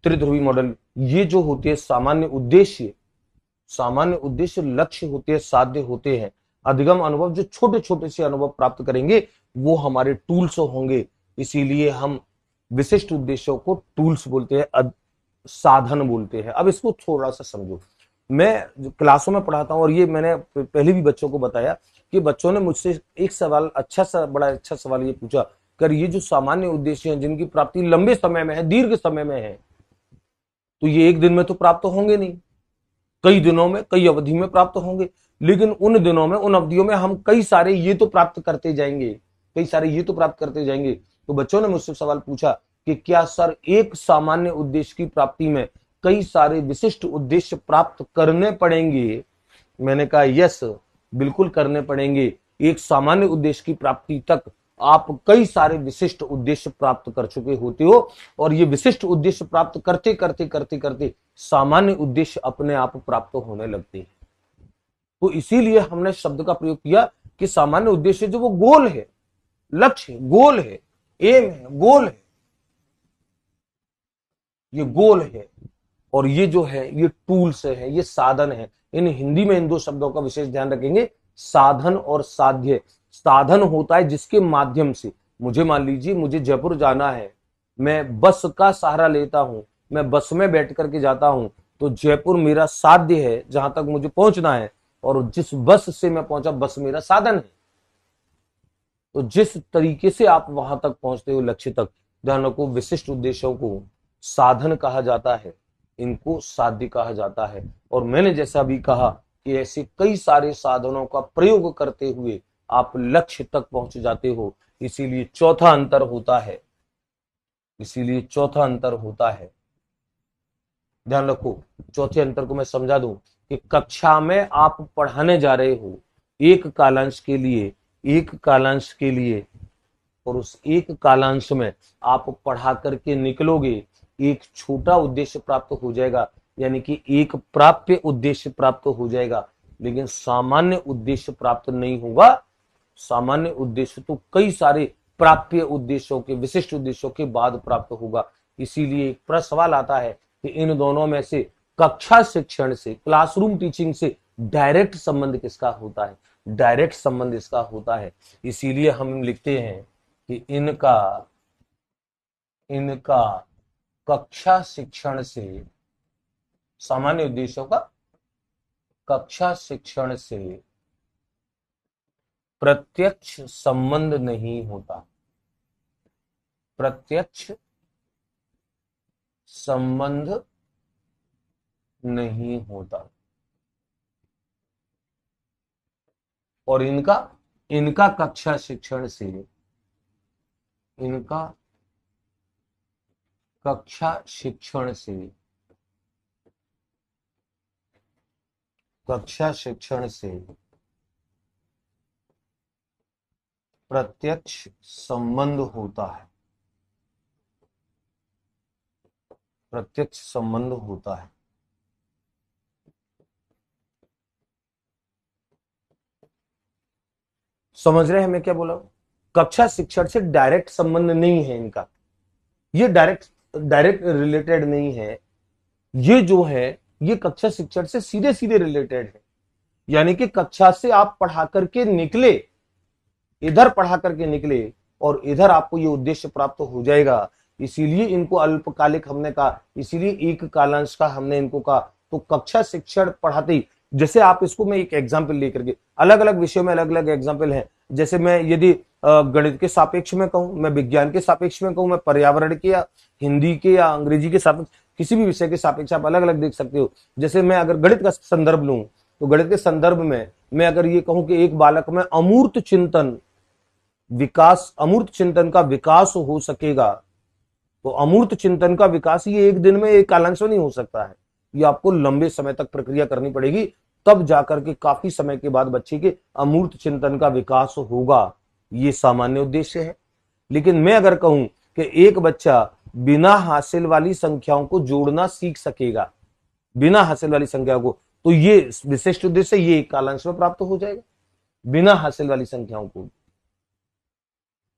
त्रिध्रुवी मॉडल, ये जो होती है सामान्य उद्देश्य लक्ष्य होते हैं, साध्य होते हैं। अधिगम अनुभव, जो छोटे छोटे से अनुभव प्राप्त करेंगे, वो हमारे टूल्स होंगे। इसीलिए हम विशिष्ट उद्देश्यों को टूल्स बोलते हैं, साधन बोलते हैं। अब इसको थोड़ा सा समझो। मैं क्लासों में पढ़ाता हूं और ये मैंने पहले भी बच्चों को बताया कि बच्चों ने मुझसे एक सवाल, बड़ा अच्छा सवाल ये पूछा, कर ये जो सामान्य उद्देश्य हैं जिनकी प्राप्ति लंबे समय में है, दीर्घ समय में है, तो ये एक दिन में तो प्राप्त होंगे नहीं, कई दिनों में, कई अवधि में प्राप्त होंगे। लेकिन उन दिनों में, उन अवधियों में हम कई सारे ये तो प्राप्त करते जाएंगे, कई सारे ये तो प्राप्त करते जाएंगे। तो बच्चों ने मुझसे सवाल पूछा कि क्या सर एक सामान्य उद्देश्य की प्राप्ति में कई सारे विशिष्ट उद्देश्य प्राप्त करने पड़ेंगे? मैंने कहा यस, बिल्कुल करने पड़ेंगे। एक सामान्य उद्देश्य की प्राप्ति तक आप कई सारे विशिष्ट उद्देश्य प्राप्त कर चुके होते हो, और ये विशिष्ट उद्देश्य प्राप्त करते करते करते करते सामान्य उद्देश्य अपने आप प्राप्त होने लगते हैं। तो इसीलिए हमने शब्द का प्रयोग किया कि सामान्य उद्देश्य जो वो गोल है, लक्ष्य है, गोल है, एम है, गोल है, ये गोल है, और ये जो है ये टूल्स है, ये साधन है। इन हिंदी में इन दो शब्दों का विशेष ध्यान रखेंगे, साधन और साध्य। साधन होता है जिसके माध्यम से, मुझे मान लीजिए मुझे जयपुर जाना है, मैं बस का सहारा लेता हूं, मैं बस में बैठ करके जाता हूं, तो जयपुर मेरा साध्य है जहां तक मुझे पहुंचना है, और जिस बस से मैं पहुंचा, बस मेरा साधन है। तो जिस तरीके से आप वहां तक पहुंचते हो लक्ष्य तक, ध्यान रखो, विशिष्ट उद्देश्यों को साधन कहा जाता है, इनको साध्य कहा जाता है। और मैंने जैसा भी कहा कि ऐसे कई सारे साधनों का प्रयोग करते हुए आप लक्ष्य तक पहुंच जाते हो। इसीलिए चौथा अंतर होता है, इसीलिए चौथा अंतर होता है, ध्यान रखो। चौथे अंतर को मैं समझा दूं कि कक्षा में आप पढ़ाने जा रहे हो एक कालांश के लिए, एक कालांश के लिए, और उस एक कालांश में आप पढ़ा करके निकलोगे, एक छोटा उद्देश्य प्राप्त हो जाएगा, यानी कि एक प्राप्य उद्देश्य प्राप्त हो जाएगा, लेकिन सामान्य उद्देश्य प्राप्त नहीं होगा। सामान्य उद्देश्य तो कई सारे प्राप्य उद्देश्यों के, विशिष्ट उद्देश्यों के बाद प्राप्त होगा। इसीलिए एक प्रश्न सवाल आता है कि इन दोनों में से कक्षा शिक्षण से, क्लासरूम टीचिंग से डायरेक्ट संबंध किसका होता है? डायरेक्ट संबंध इसका होता है। इसीलिए हम लिखते हैं कि इनका इनका कक्षा शिक्षण से, सामान्य उद्देश्यों का कक्षा शिक्षण से प्रत्यक्ष संबंध नहीं होता, प्रत्यक्ष संबंध नहीं होता। और इनका इनका कक्षा शिक्षण से, इनका कक्षा शिक्षण से, कक्षा शिक्षण से प्रत्यक्ष संबंध होता है, प्रत्यक्ष संबंध होता है। समझ रहे हैं मैं क्या बोला? कक्षा शिक्षण से डायरेक्ट संबंध नहीं है इनका, ये डायरेक्ट रिलेटेड नहीं है। ये जो है ये कक्षा शिक्षण से सीधे सीधे रिलेटेड है। यानी कि कक्षा से आप पढ़ा करके निकले, इधर पढ़ा करके निकले, और इधर आपको ये उद्देश्य प्राप्त हो जाएगा। इसीलिए इनको अल्पकालिक हमने कहा, इसीलिए एक कालांश का हमने इनको कहा। तो कक्षा शिक्षण पढ़ाते ही, जैसे आप इसको, मैं एक एग्जाम्पल लेकर के, अलग अलग विषयों में अलग अलग एग्जाम्पल हैं। जैसे मैं यदि गणित के सापेक्ष में कहूं, मैं विज्ञान के सापेक्ष में कहूं, मैं पर्यावरण के या हिंदी के या अंग्रेजी के सापेक्ष, किसी भी विषय के सापेक्ष आप अलग अलग देख सकते हो। जैसे मैं अगर गणित का संदर्भ लूं, तो गणित के संदर्भ में मैं अगर ये कहूं कि एक बालक में अमूर्त चिंतन विकास, अमूर्त चिंतन का विकास हो सकेगा, तो अमूर्त चिंतन का विकास ये एक दिन में, एक कालांश में नहीं हो सकता है। ये आपको लंबे समय तक प्रक्रिया करनी पड़ेगी, तब जाकर के काफी समय के बाद बच्चे के अमूर्त चिंतन का विकास होगा। ये सामान्य उद्देश्य है। लेकिन मैं अगर कहूं कि एक बच्चा बिना हासिल वाली संख्याओं को जोड़ना सीख सकेगा, बिना हासिल वाली संख्याओं को, तो ये विशिष्ट उद्देश्य, ये एक कालांश में प्राप्त हो जाएगा, बिना हासिल वाली संख्याओं को।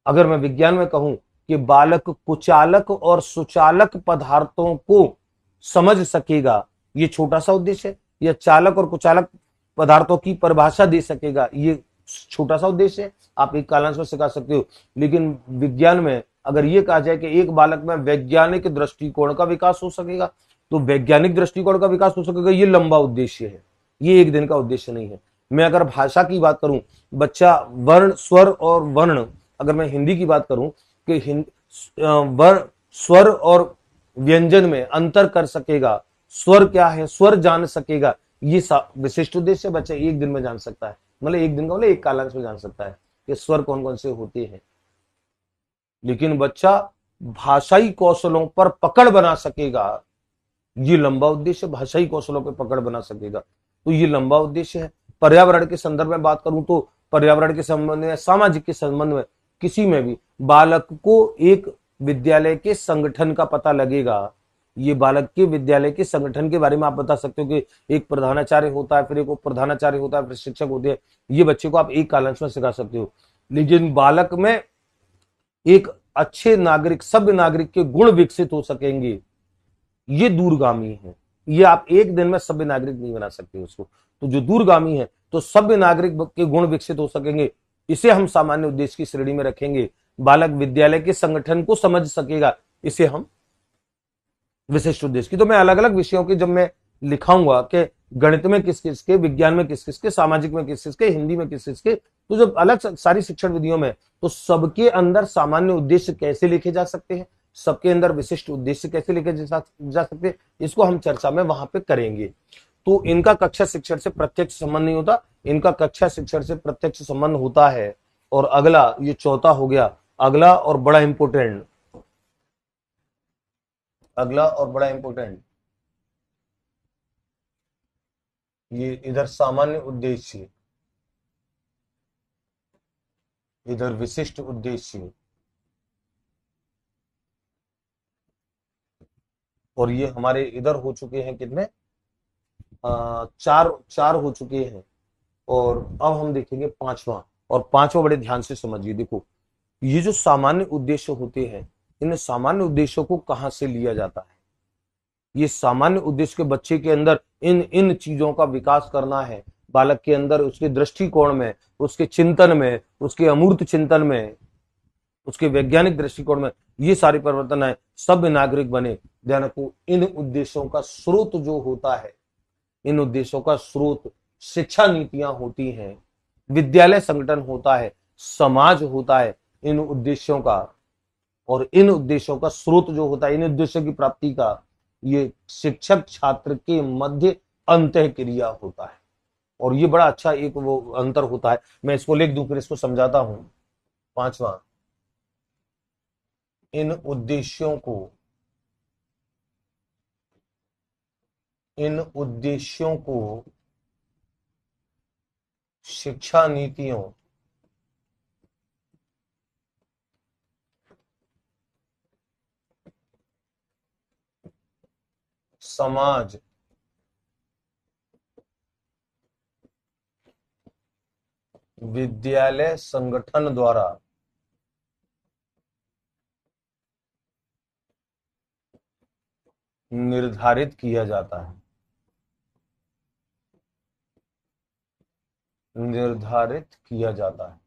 अगर मैं विज्ञान में कहूं कि बालक कुचालक और सुचालक पदार्थों को समझ सकेगा, ये छोटा सा उद्देश्य है। या चालक और कुचालक पदार्थों की परिभाषा दे सकेगा, ये छोटा सा उद्देश्य है। आप एक कालांश में सिखा सकते हो। लेकिन विज्ञान में अगर ये कहा जाए कि एक बालक में वैज्ञानिक दृष्टिकोण का विकास हो सकेगा, तो वैज्ञानिक दृष्टिकोण का विकास हो सकेगा, ये लंबा उद्देश्य है, ये एक दिन का उद्देश्य नहीं है। मैं अगर भाषा की बात करूं, बच्चा वर्ण, स्वर और वर्ण, अगर मैं हिंदी की बात करूं कि वर्ण, स्वर और व्यंजन में अंतर कर सकेगा, स्वर क्या है, स्वर जान सकेगा, ये विशिष्ट उद्देश्य बच्चा एक दिन में जान सकता है, मतलब एक दिन का मतलब एक कालांश में जान सकता है कि स्वर कौन कौन से होते हैं। लेकिन बच्चा भाषाई कौशलों पर पकड़ बना सकेगा, ये लंबा उद्देश्य, भाषाई कौशलों पर पकड़ बना सकेगा, तो ये लंबा उद्देश्य है। पर्यावरण के संदर्भ में बात करूं तो पर्यावरण के संबंध में, सामाजिक के संबंध में, किसी में भी बालक को एक विद्यालय के संगठन का पता लगेगा। ये बालक के विद्यालय के संगठन के बारे में आप बता सकते हो कि एक प्रधानाचार्य होता है, फिर एक उप प्रधानाचार्य होता है, फिर शिक्षक होते हैं, ये बच्चे को आप एक कालांश में सिखा सकते हो। लेकिन बालक में एक अच्छे नागरिक, सभ्य नागरिक के गुण विकसित हो सकेंगे, ये दूरगामी है। ये आप एक दिन में सभ्य नागरिक नहीं बना सकते उसको, तो जो दूरगामी है, तो सभ्य नागरिक के गुण विकसित हो सकेंगे, इसे हम सामान्य उद्देश्य की श्रेणी में रखेंगे। बालक विद्यालय के संगठन को समझ सकेगा, इसे हम विशिष्ट उद्देश्य की। तो मैं अलग अलग विषयों की जब मैं लिखाऊंगा कि गणित में किस किस के, विज्ञान में किस किस के, सामाजिक में किस किस के, हिंदी में किस किस के, तो जब अलग सारी शिक्षण विधियों में, तो सबके अंदर सामान्य उद्देश्य कैसे लिखे जा सकते हैं, सबके अंदर विशिष्ट उद्देश्य कैसे लिखे जा सकते हैं, इसको हम चर्चा में वहां पे करेंगे। तो इनका कक्षा शिक्षण से प्रत्यक्ष संबंध नहीं होता, इनका कक्षा शिक्षण से प्रत्यक्ष संबंध होता है। और अगला, ये चौथा हो गया, अगला और बड़ा इंपोर्टेंट, अगला और बड़ा इंपोर्टेंट, ये इधर सामान्य उद्देश्य, इधर विशिष्ट उद्देश्य, और ये हमारे इधर हो चुके हैं कितने, चार चार हो चुके हैं। और अब हम देखेंगे पांचवा, और पांचवा बड़े ध्यान से समझिए। देखो, ये जो सामान्य उद्देश्य होते हैं, इन सामान्य उद्देश्यों को कहां से लिया जाता है, ये सामान्य उद्देश्य के बच्चे के अंदर इन इन चीजों का विकास करना है, बालक के अंदर उसके दृष्टिकोण में, उसके चिंतन में, उसके अमूर्त चिंतन में, उसके वैज्ञानिक दृष्टिकोण में, ये सारे परिवर्तन है, सभ्य नागरिक बने। ध्यान रखो, इन उद्देश्यों का स्रोत जो होता है, इन उद्देश्यों का स्रोत शिक्षा नीतियां होती हैं, विद्यालय संगठन होता है, समाज होता है इन उद्देश्यों का। और इन उद्देश्यों का स्रोत जो होता है, इन उद्देश्यों की प्राप्ति का, ये शिक्षक छात्र के मध्य अंतः क्रिया होता है। और ये बड़ा अच्छा एक वो अंतर होता है, मैं इसको लिख दूं फिर इसको समझाता हूं। पांचवा, इन उद्देश्यों को, इन उद्देश्यों को शिक्षा नीतियों, समाज, विद्यालय संगठन द्वारा निर्धारित किया जाता है, निर्धारित किया जाता है।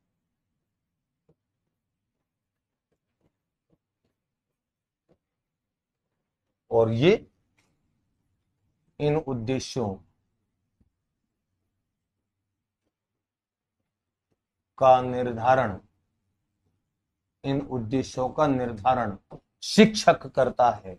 और ये इन उद्देश्यों का निर्धारण, इन उद्देश्यों का निर्धारण शिक्षक करता है।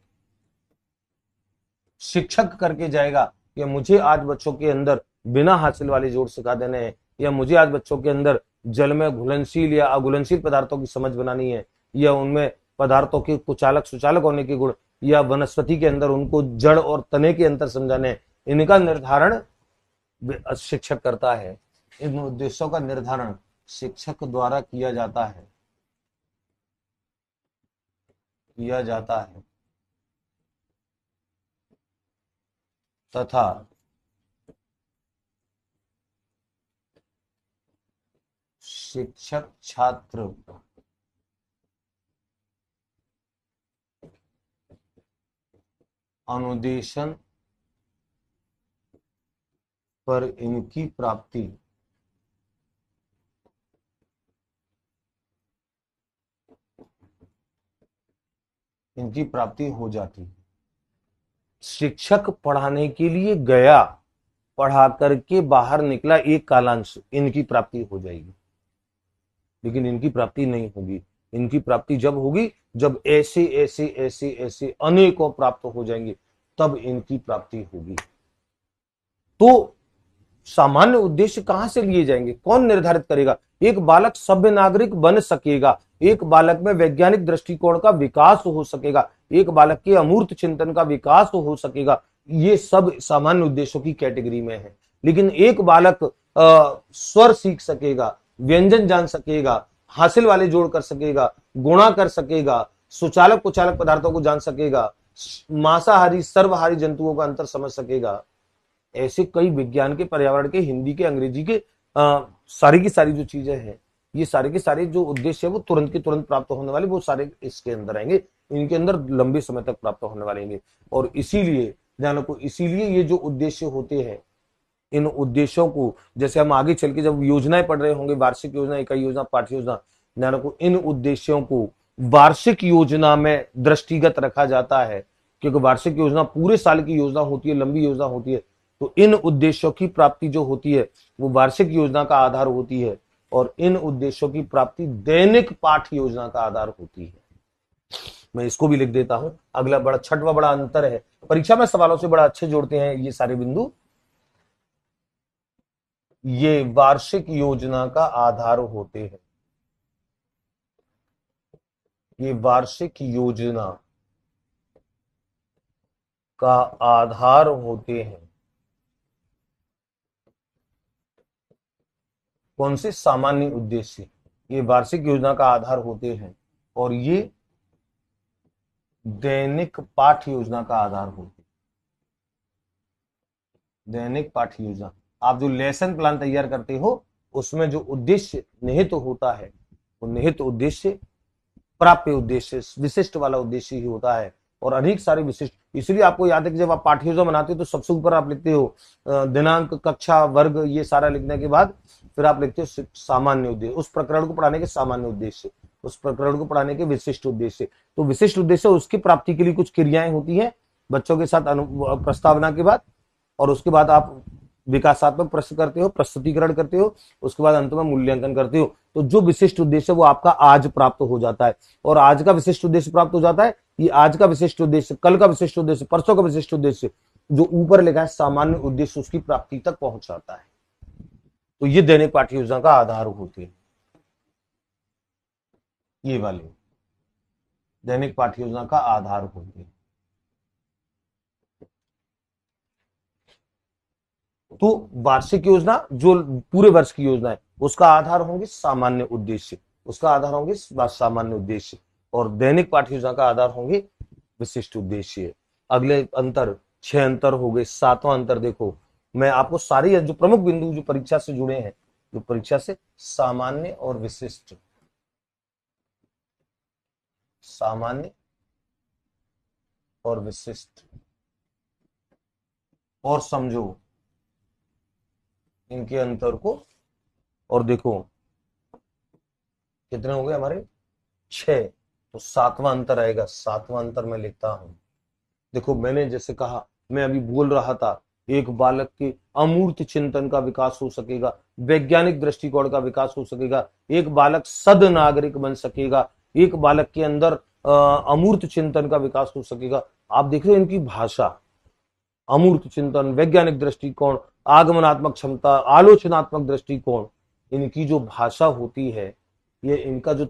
शिक्षक करके जाएगा कि मुझे आज बच्चों के अंदर बिना हासिल वाले जोड़ सिखा देने हैं, या मुझे आज बच्चों के अंदर जल में घुलनशील या अघुलनशील पदार्थों की समझ बनानी है, या उनमें पदार्थों के कुचालक सुचालक होने के गुण, या वनस्पति के अंदर उनको जड़ और तने के अंतर समझाने हैं, इनका निर्धारण शिक्षक करता है। इन उद्देश्यों का निर्धारण शिक्षक द्वारा किया जाता है, किया जाता है, तथा शिक्षक छात्र अनुदेशन पर इनकी प्राप्ति इनकी प्राप्ति हो जाती है। शिक्षक पढ़ाने के लिए गया, पढ़ा करके बाहर निकला, एक कालांश, इनकी प्राप्ति हो जाएगी। लेकिन इनकी प्राप्ति नहीं होगी। इनकी प्राप्ति जब होगी जब ऐसे ऐसे ऐसे ऐसे अनेकों प्राप्त हो जाएंगे, तब इनकी प्राप्ति होगी। तो सामान्य उद्देश्य कहां से लिए जाएंगे, कौन निर्धारित करेगा? एक बालक सभ्य नागरिक बन सकेगा, एक बालक में वैज्ञानिक दृष्टिकोण का विकास हो सकेगा, एक बालक के अमूर्त चिंतन का विकास हो सकेगा, ये सब सामान्य उद्देश्यों की कैटेगरी में है। लेकिन एक बालक स्वर सीख सकेगा, व्यंजन जान सकेगा, हासिल वाले जोड़ कर सकेगा, गुणा कर सकेगा, सुचालक कुचालक पदार्थों को जान सकेगा, मांसाहारी सर्वहारी जंतुओं का अंतर समझ सकेगा, ऐसे कई विज्ञान के, पर्यावरण के, हिंदी के, अंग्रेजी के सारी की सारी जो चीजें हैं, ये सारे के सारे जो उद्देश्य है वो तुरंत के तुरंत प्राप्त होने वाले, वो सारे इसके अंदर आएंगे, इनके अंदर लंबे समय तक प्राप्त होने वाले हैं। और इसीलिए ध्यान रखो, इसीलिए ये जो उद्देश्य होते हैं, इन उद्देश्यों को जैसे हम आगे चल के जब योजनाएं पढ़ रहे होंगे, वार्षिक योजना, इकाई योजना, पाठ्य योजना, ध्यान रखो इन उद्देश्यों को वार्षिक योजना में दृष्टिगत रखा जाता है, क्योंकि वार्षिक योजना पूरे साल की योजना होती है, लंबी योजना होती है। तो इन उद्देश्यों की प्राप्ति जो होती है वो वार्षिक योजना का आधार होती है, और इन उद्देश्यों की प्राप्ति दैनिक पाठ योजना का आधार होती है। मैं इसको भी लिख देता हूं। अगला बड़ा छठवां बड़ा अंतर है, परीक्षा में सवालों से बड़ा अच्छे जोड़ते हैं ये सारे बिंदु। ये वार्षिक योजना का आधार होते हैं, ये वार्षिक योजना का आधार होते हैं। कौन से? सामान्य उद्देश्य, ये वार्षिक योजना का आधार होते हैं, और ये दैनिक पाठ योजना का आधार होते हैं। दैनिक पाठ योजना, आप जो लेसन प्लान तैयार करते हो उसमें जो उद्देश्य निहित होता है, वो निहित उद्देश्य प्राप्य उद्देश्य, विशिष्ट वाला उद्देश्य ही होता है, और अनेक सारे विशिष्ट। इसलिए आपको याद है कि जब आप पाठ्य योजना बनाते हो तो सबसे ऊपर आप लिखते हो दिनांक, कक्षा, वर्ग, ये सारा लिखने के बाद फिर आप लिखते हो सामान्य उद्देश्य, उस प्रकरण को पढ़ाने के सामान्य उद्देश्य, उस प्रकरण को पढ़ाने के विशिष्ट उद्देश्य। तो विशिष्ट उद्देश्य, उसकी प्राप्ति के लिए कुछ क्रियाएं होती हैं बच्चों के साथ प्रस्तावना के बाद, और उसके बाद आप विकासात्मक प्रश्न करते हो, प्रस्तुतिकरण करते हो, उसके बाद अंत में मूल्यांकन करते हो। तो जो विशिष्ट उद्देश्य वो आपका आज प्राप्त हो जाता है, और आज का विशिष्ट उद्देश्य प्राप्त हो जाता है, ये आज का विशिष्ट उद्देश्य, कल का विशिष्ट उद्देश्य, परसों का विशिष्ट उद्देश्य, जो ऊपर लिखा है सामान्य उद्देश्य, उसकी प्राप्ति तक पहुंच जाता है। तो ये दैनिक पाठ्य योजना का आधार होते हैं, ये वाले दैनिक पाठ्य योजना का आधार होते हैं। तो वार्षिक योजना जो पूरे वर्ष की योजना है, उसका आधार होंगे सामान्य उद्देश्य, उसका आधार होंगे सामान्य उद्देश्य, और दैनिक पाठ्य योजना का आधार होंगे विशिष्ट उद्देश्य। अगले अंतर 6 अंतर हो गए। 7वां अंतर देखो, मैं आपको सारे जो प्रमुख बिंदु जो परीक्षा से जुड़े हैं, जो परीक्षा से, सामान्य और विशिष्ट, सामान्य और विशिष्ट, और समझो इनके अंतर को। और देखो कितने हो गए हमारे? 6। तो 7वां अंतर आएगा। 7वां अंतर मैं लिखता हूं। देखो मैंने जैसे कहा, मैं अभी बोल रहा था, एक बालक के अमूर्त चिंतन का विकास हो सकेगा, वैज्ञानिक दृष्टिकोण का विकास हो सकेगा, एक बालक सद नागरिक बन सकेगा, एक बालक के अंदर अमूर्त चिंतन का विकास हो सकेगा। आप देख रहे हो इनकी भाषा, अमूर्त चिंतन, वैज्ञानिक दृष्टिकोण, आगमनात्मक क्षमता, आलोचनात्मक दृष्टिकोण, इनकी जो भाषा होती है, ये इनका जो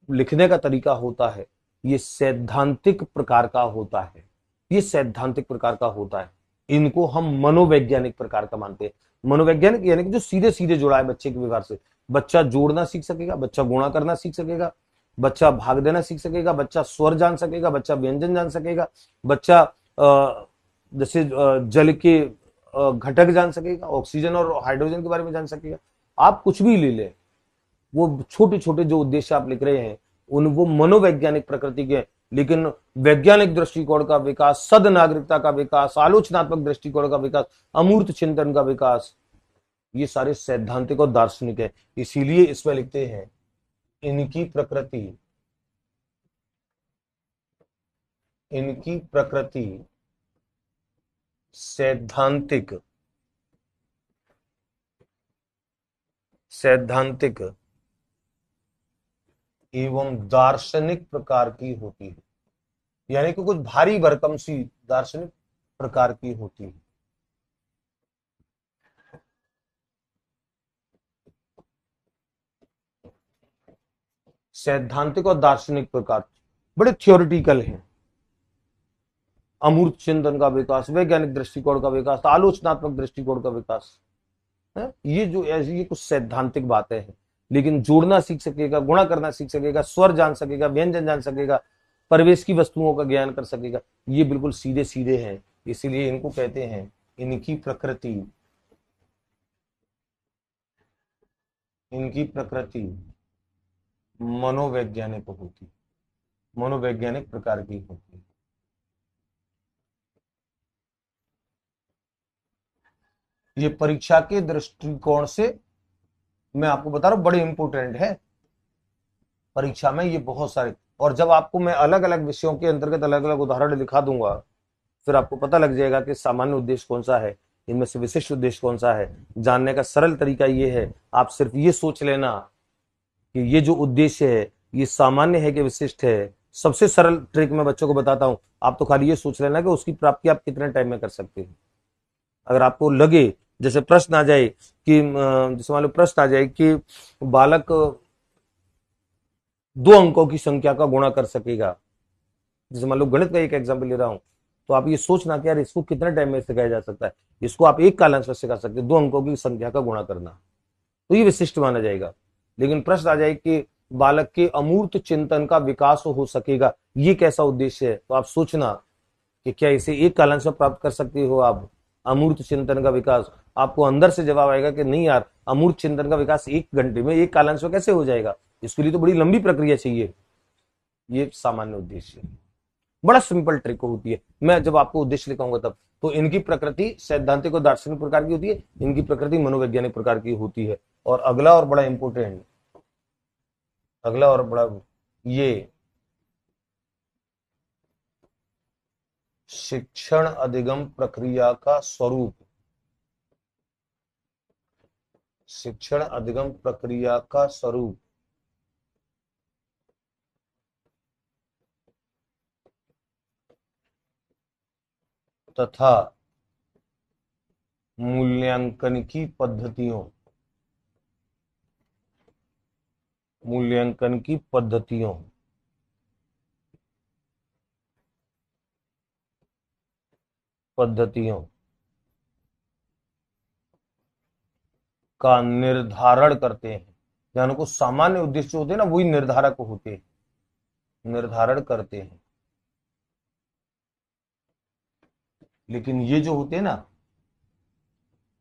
लिखने का तरीका होता है, ये सैद्धांतिक प्रकार का होता है, ये सैद्धांतिक प्रकार का होता है। इनको हम मनोवैज्ञानिक प्रकार का मानते हैं। मनोवैज्ञानिक यानी कि जो सीधे सीधे जुड़ा है बच्चे के व्यवहार से। बच्चा जोड़ना सीख सकेगा, बच्चा गुणा करना सीख सकेगा, बच्चा भाग देना सीख सकेगा, बच्चा स्वर जान सकेगा, बच्चा व्यंजन जान सकेगा, बच्चा जैसे जल के घटक जान सकेगा, ऑक्सीजन और हाइड्रोजन के बारे में जान सकेगा। आप कुछ भी ले लें, वो छोटे छोटे जो उद्देश्य आप लिख रहे हैं वो मनोवैज्ञानिक प्रकृति के, लेकिन वैज्ञानिक दृष्टिकोण का विकास, सद नागरिकता का विकास, आलोचनात्मक दृष्टिकोण का विकास, अमूर्त चिंतन का विकास, ये सारे सैद्धांतिक और दार्शनिक है। इसीलिए इसमें लिखते हैं इनकी प्रकृति इनकी प्रकृति सैद्धांतिक सैद्धांतिक एवं दार्शनिक प्रकार की होती है, यानी कि कुछ भारी भरकम सी दार्शनिक प्रकार की होती है। सैद्धांतिक और दार्शनिक प्रकार बड़े थ्योरिटिकल हैं। अमूर्त चिंतन का विकास, वैज्ञानिक दृष्टिकोण का विकास, आलोचनात्मक दृष्टिकोण का विकास है। ये जो ऐसी ये कुछ सैद्धांतिक बातें हैं, लेकिन जोड़ना सीख सकेगा, गुणा करना सीख सकेगा, स्वर जान सकेगा, व्यंजन जान सकेगा, परिवेश की वस्तुओं का ज्ञान कर सकेगा, ये बिल्कुल सीधे सीधे हैं। इसीलिए इनको कहते हैं, इनकी प्रकृति मनोवैज्ञानिक होती, मनोवैज्ञानिक प्रकार की होती है। ये परीक्षा के दृष्टिकोण से मैं आपको बता रहा हूं बड़े इंपोर्टेंट है परीक्षा में ये बहुत सारे। और जब आपको मैं अलग अलग विषयों के अंतर्गत अलग अलग उदाहरण दिखा दूंगा, फिर आपको पता लग जाएगा कि सामान्य उद्देश्य कौन सा है, इनमें से विशिष्ट उद्देश्य कौन सा है। जानने का सरल तरीका ये है, आप सिर्फ ये सोच लेना कि ये जो उद्देश्य है ये सामान्य है कि विशिष्ट है। सबसे सरल ट्रिक मैं बच्चों को बताता हूं, आप तो खाली ये सोच लेना कि उसकी प्राप्ति आप कितने टाइम में कर सकते हैं। अगर आपको लगे, जैसे प्रश्न आ जाए कि जैसे मान लो प्रश्न आ जाए कि बालक 2 अंकों की संख्या का गुणा कर सकेगा, जैसे मान लो गणित का एक एग्जाम्पल ले रहा हूं, तो आप ये सोचना कि यार इसको कितने टाइम में सिखाया जा सकता है। इसको आप एक कालांश में सिखा सकते हैं, 2 अंकों की संख्या का गुणा करना, तो ये विशिष्ट माना जाएगा। लेकिन प्रश्न आ जाए कि बालक के अमूर्त चिंतन का विकास हो सकेगा, ये कैसा उद्देश्य है, तो आप सोचना कि क्या इसे एक कालांश में प्राप्त कर सकते हो आप, अमूर्त चिंतन का विकास। आपको अंदर से जवाब आएगा कि नहीं यार, अमूर्त चिंतन का विकास 1 घंटे में 1 कालांश में कैसे हो जाएगा, इसके लिए तो बड़ी लंबी प्रक्रिया चाहिए। ये सामान्य उद्देश्य बड़ा सिंपल ट्रिक होती है। मैं जब आपको उद्देश्य लिखाऊंगा तब, तो इनकी प्रकृति सैद्धांतिक और दार्शनिक प्रकार की होती है, इनकी प्रकृति मनोवैज्ञानिक प्रकार की होती है। और अगला और बड़ा इंपोर्टेंट, अगला और बड़ा, ये शिक्षण अधिगम प्रक्रिया का स्वरूप, शिक्षण अधिगम प्रक्रिया का स्वरूप तथा मूल्यांकन की पद्धतियों, मूल्यांकन की पद्धतियों पद्धतियों का निर्धारण करते हैं। यानी को सामान्य उद्देश्य होते हैं ना, वही निर्धारक होते हैं, निर्धारण करते हैं। लेकिन ये जो होते हैं ना,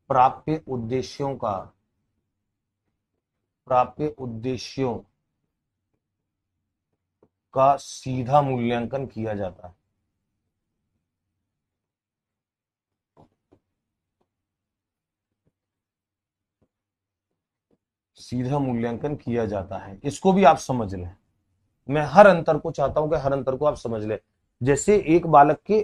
प्राप्य उद्देश्यों का, प्राप्य उद्देश्यों का सीधा मूल्यांकन किया जाता है। सीधा मूल्यांकन किया जाता है, इसको भी आप समझ लें। मैं हर अंतर को चाहता हूं कि हर अंतर को आप समझ लें। जैसे एक बालक के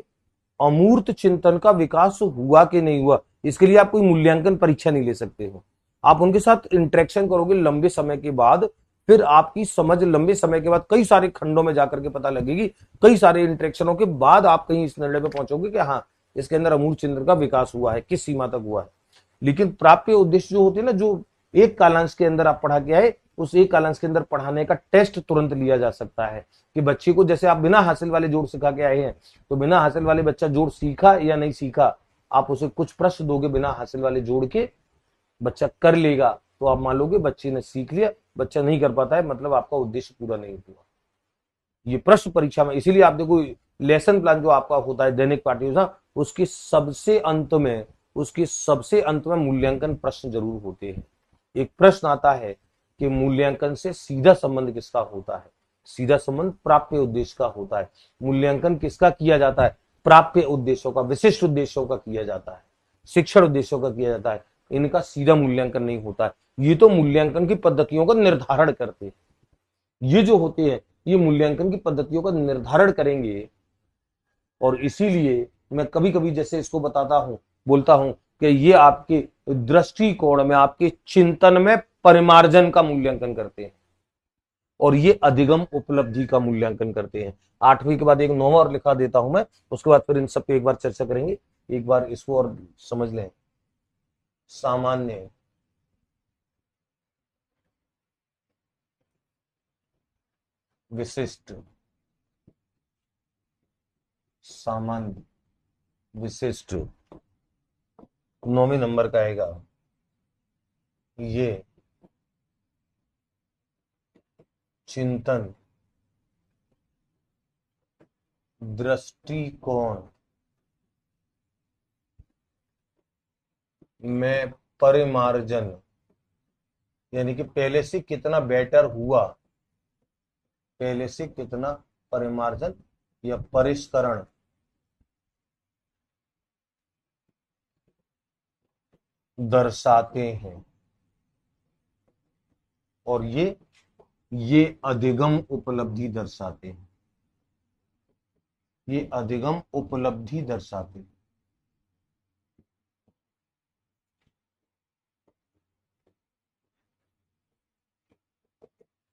अमूर्त चिंतन का विकास हुआ कि नहीं हुआ, इसके लिए आप कोई मूल्यांकन परीक्षा नहीं ले सकते हो। आप उनके साथ इंटरेक्शन करोगे लंबे समय के बाद, फिर आपकी समझ लंबे समय के बाद कई सारे खंडों में जाकर के पता लगेगी, कई सारे इंटरेक्शनों के बाद आप कहीं इस निर्णय पे पहुंचोगे कि हाँ, इसके अंदर अमूर्त चिंतन का विकास हुआ है, किस सीमा तक हुआ है। लेकिन प्राप्य उद्देश्य जो होते हैं ना, जो एक कालांश के अंदर आप पढ़ा के आए, उस एक कालांश के अंदर पढ़ाने का टेस्ट तुरंत लिया जा सकता है कि बच्चे को, जैसे आप बिना हासिल वाले जोड़ सिखा के आए हैं, तो बिना हासिल वाले बच्चा जोड़ सीखा या नहीं सीखा, आप उसे कुछ प्रश्न दोगे बिना हासिल वाले जोड़ के, बच्चा कर लेगा तो आप मान लोगे बच्चे ने सीख लिया। बच्चा नहीं कर पाता है, मतलब आपका उद्देश्य पूरा नहीं हुआ। ये प्रश्न परीक्षा में, इसीलिए आप देखो लेसन प्लान जो आपका होता है दैनिक पाठ्य योजना, उसके सबसे अंत में, उसके सबसे अंत में मूल्यांकन प्रश्न जरूर होते हैं। एक प्रश्न आता है कि मूल्यांकन से सीधा संबंध किसका होता है, सीधा संबंध प्राप्य उद्देश्य का होता है। मूल्यांकन किसका किया जाता है, प्राप्य उद्देश्यों का, विशिष्ट उद्देश्यों का किया जाता है, शिक्षण उद्देश्यों का किया जाता है। इनका सीधा मूल्यांकन नहीं होता है। ये तो मूल्यांकन की पद्धतियों का निर्धारण करते हैं। ये जो होते हैं, ये मूल्यांकन की पद्धतियों का निर्धारण करेंगे और इसीलिए मैं कभी कभी जैसे इसको बताता हूं, बोलता हूं कि ये आपके दृष्टिकोण में, आपके चिंतन में परिमार्जन का मूल्यांकन करते हैं और ये अधिगम उपलब्धि का मूल्यांकन करते हैं। 8वीं के बाद एक 9वां और लिखा देता हूं मैं, उसके बाद फिर इन सब पे एक बार चर्चा करेंगे। एक बार इसको और समझ लें। सामान्य, विशिष्ट, सामान्य, विशिष्ट, 9वें नंबर का आएगा ये चिंतन, दृष्टिकोण में परिमार्जन, यानी कि पहले से कितना बेटर हुआ, पहले से कितना परिमार्जन या परिष्करण दर्शाते हैं। और ये अधिगम उपलब्धि दर्शाते हैं, ये अधिगम उपलब्धि दर्शाते हैं।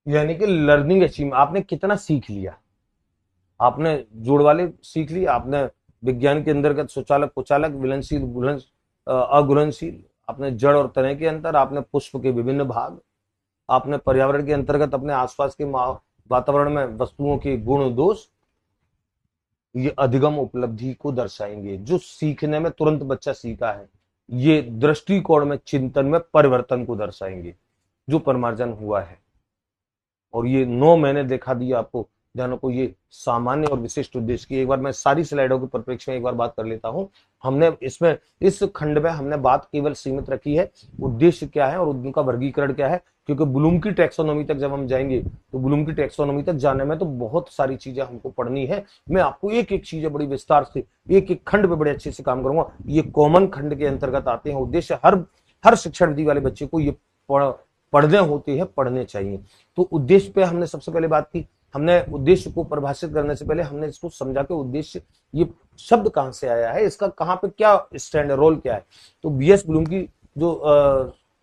यानी कि लर्निंग अचीवमेंट, आपने कितना सीख लिया, आपने जोड़ वाले सीख लिया, आपने विज्ञान के अंतर्गत सुचालक कुचालक, विलनशील अघुलनशील, आपने जड़ और तने के अंतर, आपने पुष्प के विभिन्न भाग, आपने पर्यावरण के अंतर्गत अपने आसपास के वातावरण में वस्तुओं के गुण दोष, ये अधिगम उपलब्धि को दर्शाएंगे। जो सीखने में तुरंत बच्चा सीखा है, ये दृष्टिकोण में, चिंतन में परिवर्तन को दर्शाएंगे, जो परिमार्जन हुआ है। और ये 9 मैंने देखा दिया आपको ध्यान को, ये सामान्य और विशिष्ट उद्देश्य की। एक बार मैं सारी स्लाइडों के परिप्रेक्ष्य में एक बार बात कर लेता हूं। हमने इसमें, इस खंड में हमने बात केवल सीमित रखी है उद्देश्य क्या है और उनका वर्गीकरण क्या है, क्योंकि ब्लूम की टैक्सोनॉमी तक जब हम जाएंगे तो ब्लूम की टैक्सोनॉमी तक जाने में तो बहुत सारी चीजें हमको पढ़नी है। मैं आपको एक एक चीजें बड़ी विस्तार से, एक एक खंड पे बड़े अच्छे से काम करूंगा। ये कॉमन खंड के अंतर्गत आते हैं उद्देश्य। हर शिक्षण विधि वाले बच्चे को ये पढ़ने होते हैं, पढ़ने चाहिए। तो उद्देश्य पे हमने सबसे पहले बात की। हमने उद्देश्य को परिभाषित करने से पहले हमने इसको समझा कि उद्देश्य, ये शब्द कहां से आया है, इसका कहां पे क्या स्टैंड रोल क्या है। तो बीएस ब्लूम की जो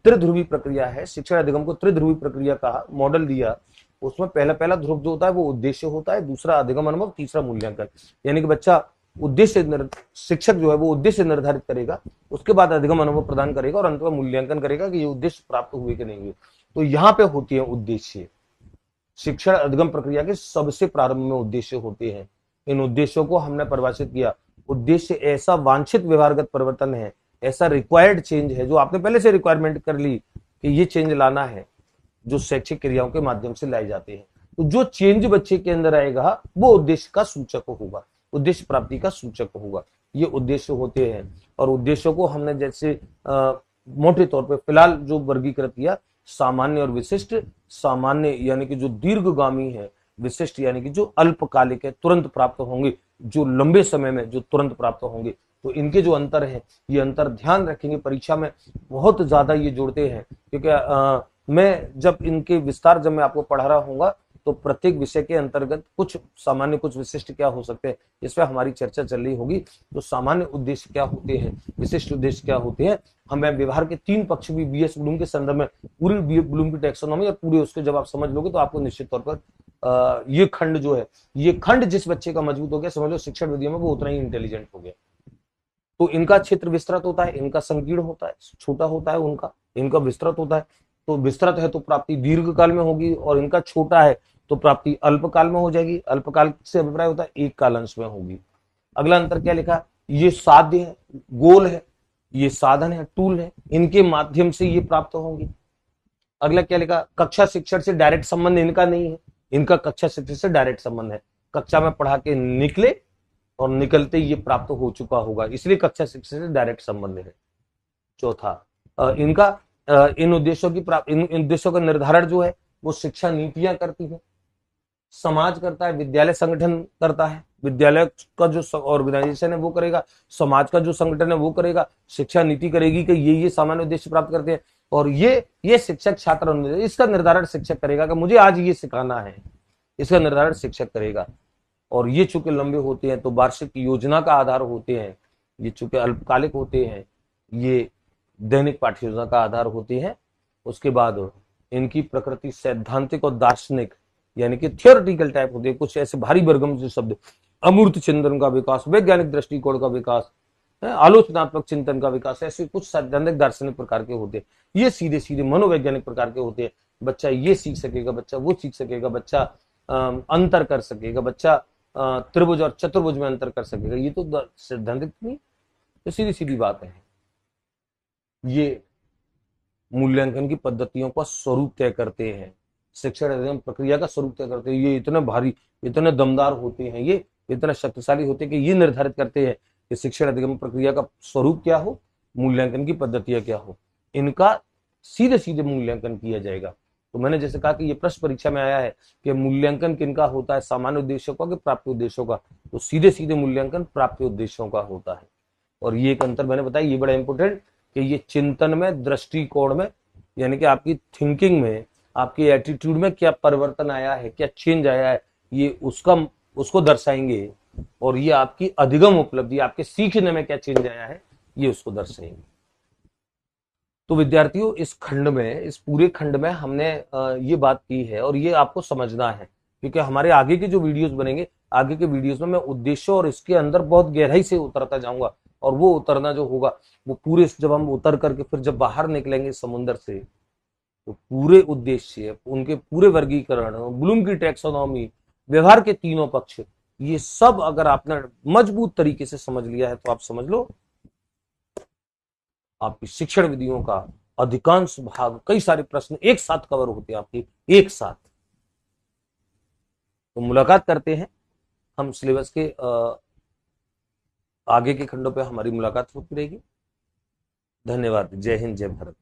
त्रिध्रुवी प्रक्रिया है, शिक्षण अधिगम को त्रिध्रुवी प्रक्रिया का मॉडल दिया, उसमें पहला ध्रुव जो होता है वो उद्देश्य होता है, दूसरा अधिगम अनुभव, तीसरा मूल्यांकन। यानी कि बच्चा उद्देश्य, शिक्षक जो है वो उद्देश्य निर्धारित करेगा, उसके बाद अधिगम अनुभव प्रदान करेगा और अंत में मूल्यांकन करेगा कि ये उद्देश्य प्राप्त हुए कि नहीं हुए। तो यहाँ पे होती है उद्देश्य। शिक्षण अधिगम प्रक्रिया के सबसे प्रारंभ में उद्देश्य होते हैं। इन उद्देश्यों को हमने परिभाषित किया। उद्देश्य ऐसा वांछित व्यवहारगत परिवर्तन है, ऐसा रिक्वायर्ड चेंज है जो आपने पहले से रिक्वायरमेंट कर ली कि ये चेंज लाना है, जो शैक्षिक क्रियाओं के माध्यम से लाए जाते हैं। तो जो चेंज बच्चे के अंदर आएगा वो उद्देश्य का सूचक होगा, उद्देश्य प्राप्ति का सूचक होगा। ये उद्देश्य होते हैं। और उद्देश्यों को हमने जैसे मोटे तौर पे फिलहाल जो वर्गीकृत किया, सामान्य और विशिष्ट। सामान्य यानी कि जो दीर्घगामी है, विशिष्ट यानी कि जो अल्पकालिक है, तुरंत प्राप्त होंगे, जो लंबे समय में जो तुरंत प्राप्त होंगे। तो इनके जो अंतर है, ये अंतर ध्यान रखेंगे, परीक्षा में बहुत ज्यादा ये जोड़ते हैं। क्योंकि मैं जब इनके विस्तार जब मैं आपको पढ़ा रहा हूंगा तो प्रत्येक विषय के अंतर्गत कुछ सामान्य कुछ विशिष्ट क्या हो सकते हैं, इस पर हमारी चर्चा चल रही होगी। तो सामान्य उद्देश्य क्या होते हैं, विशिष्ट उद्देश्य क्या होते हैं, हमें व्यवहार के 3 पक्ष भी बीएस ब्लूम के संदर्भ में, पूरी ब्लूम की टैक्सोनॉमी और पूरे उसके जब आप समझ लोगे तो आपको निश्चित तौर पर ये खंड जो है, ये खंड जिस बच्चे का मजबूत हो गया, समझ लो शिक्षण विधियों में वो उतना ही इंटेलिजेंट हो गया। तो इनका क्षेत्र विस्तृत होता है, इनका संकीर्ण होता है, छोटा होता है उनका, इनका विस्तृत होता है। तो विस्तृत है तो प्राप्ति दीर्घ काल में होगी, और इनका छोटा है तो प्राप्ति अल्पकाल में हो जाएगी। अल्पकाल से अभिप्राय होता है एक काल अंश में होगी। अगला अंतर क्या लिखा, ये साध्य है, गोल है, ये साधन है, टूल है, इनके माध्यम से ये प्राप्त होंगी। अगला क्या लिखा, कक्षा शिक्षण से डायरेक्ट संबंध इनका नहीं है, इनका कक्षा शिक्षण से डायरेक्ट संबंध है। कक्षा में पढ़ा के निकले और निकलते ये प्राप्त हो चुका होगा, इसलिए कक्षा शिक्षण से डायरेक्ट संबंध है। चौथा, इनका इन उद्देश्यों की इन उद्देश्यों का निर्धारण जो है वो शिक्षा नीतियां करती है, समाज करता है, विद्यालय संगठन करता है, विद्यालय का जो ऑर्गेनाइजेशन है वो करेगा, समाज का जो संगठन है वो करेगा, शिक्षा नीति करेगी कि ये सामान्य उद्देश्य प्राप्त करते हैं। और ये शिक्षक छात्र, इसका निर्धारण शिक्षक करेगा कि मुझे आज ये सिखाना है, इसका निर्धारण शिक्षक करेगा। और ये चूंकि लंबे होते हैं तो वार्षिक योजना का आधार होते हैं, ये चूंकि अल्पकालिक होते हैं ये दैनिक पाठ्य योजना का आधार होती है। उसके बाद इनकी प्रकृति सैद्धांतिक और दार्शनिक यानी कि थियोरेटिकल टाइप होते हैं। कुछ ऐसे भारी भरगम से शब्द, अमूर्त चिंतन का विकास, वैज्ञानिक दृष्टिकोण का विकास, आलोचनात्मक चिंतन का विकास, ऐसे कुछ सैद्धांतिक दार्शनिक प्रकार के होते हैं। ये सीधे सीधे मनोवैज्ञानिक प्रकार के होते हैं। बच्चा ये सीख सकेगा, बच्चा वो सीख सकेगा, बच्चा अंतर कर सकेगा, बच्चा त्रिभुज और चतुर्भुज में अंतर कर सकेगा। ये तो सैद्धांतिक नहीं, तो सीधी सीधी बात है। ये मूल्यांकन की पद्धतियों का स्वरूप तय करते हैं, शिक्षण अधिगम प्रक्रिया का स्वरूप तय करते हैं। ये इतने भारी, इतने दमदार होते हैं, ये इतना शक्तिशाली होते हैं कि ये निर्धारित करते हैं कि शिक्षण अधिगम प्रक्रिया का स्वरूप क्या हो, मूल्यांकन की पद्धतियां क्या हो। इनका सीधे सीधे मूल्यांकन किया जाएगा। तो मैंने जैसे कहा कि ये प्रश्न परीक्षा में आया है कि मूल्यांकन किनका होता है, सामान्य उद्देश्यों का कि प्राप्य उद्देश्यों का, तो सीधे सीधे मूल्यांकन प्राप्य उद्देश्यों का होता है। और ये एक अंतर मैंने बताया, ये बड़ा इंपोर्टेंट कि ये चिंतन में, दृष्टिकोण में, यानी कि आपकी थिंकिंग में, आपकी एटीट्यूड में क्या परिवर्तन आया है, क्या चेंज आया है, ये उसको दर्शाएंगे। और ये आपकी अधिगम उपलब्धि, आपके सीखने में क्या चेंज आया है, ये उसको दर्शाएंगे। तो विद्यार्थियों, इस खंड में, इस पूरे खंड में हमने ये बात की है और ये आपको समझना है, क्योंकि हमारे आगे के जो वीडियोस बनेंगे, आगे के वीडियोस में मैं उद्देश्य और इसके अंदर बहुत गहराई से उतरता जाऊंगा। और वो उतरना जो होगा वो पूरे, जब हम उतर करके फिर जब बाहर निकलेंगे समुद्र से, तो पूरे उद्देश्य, उनके पूरे वर्गीकरण, ब्लूम की टैक्सोनॉमी, व्यवहार के तीनों पक्ष, ये सब अगर आपने मजबूत तरीके से समझ लिया है तो आप समझ लो आपकी शिक्षण विधियों का अधिकांश भाग, कई सारे प्रश्न एक साथ कवर होते हैं आपकी, एक साथ। तो मुलाकात करते हैं हम सिलेबस के आगे के खंडों पे, हमारी मुलाकात होती रहेगी। धन्यवाद। जय हिंद, जय भारत।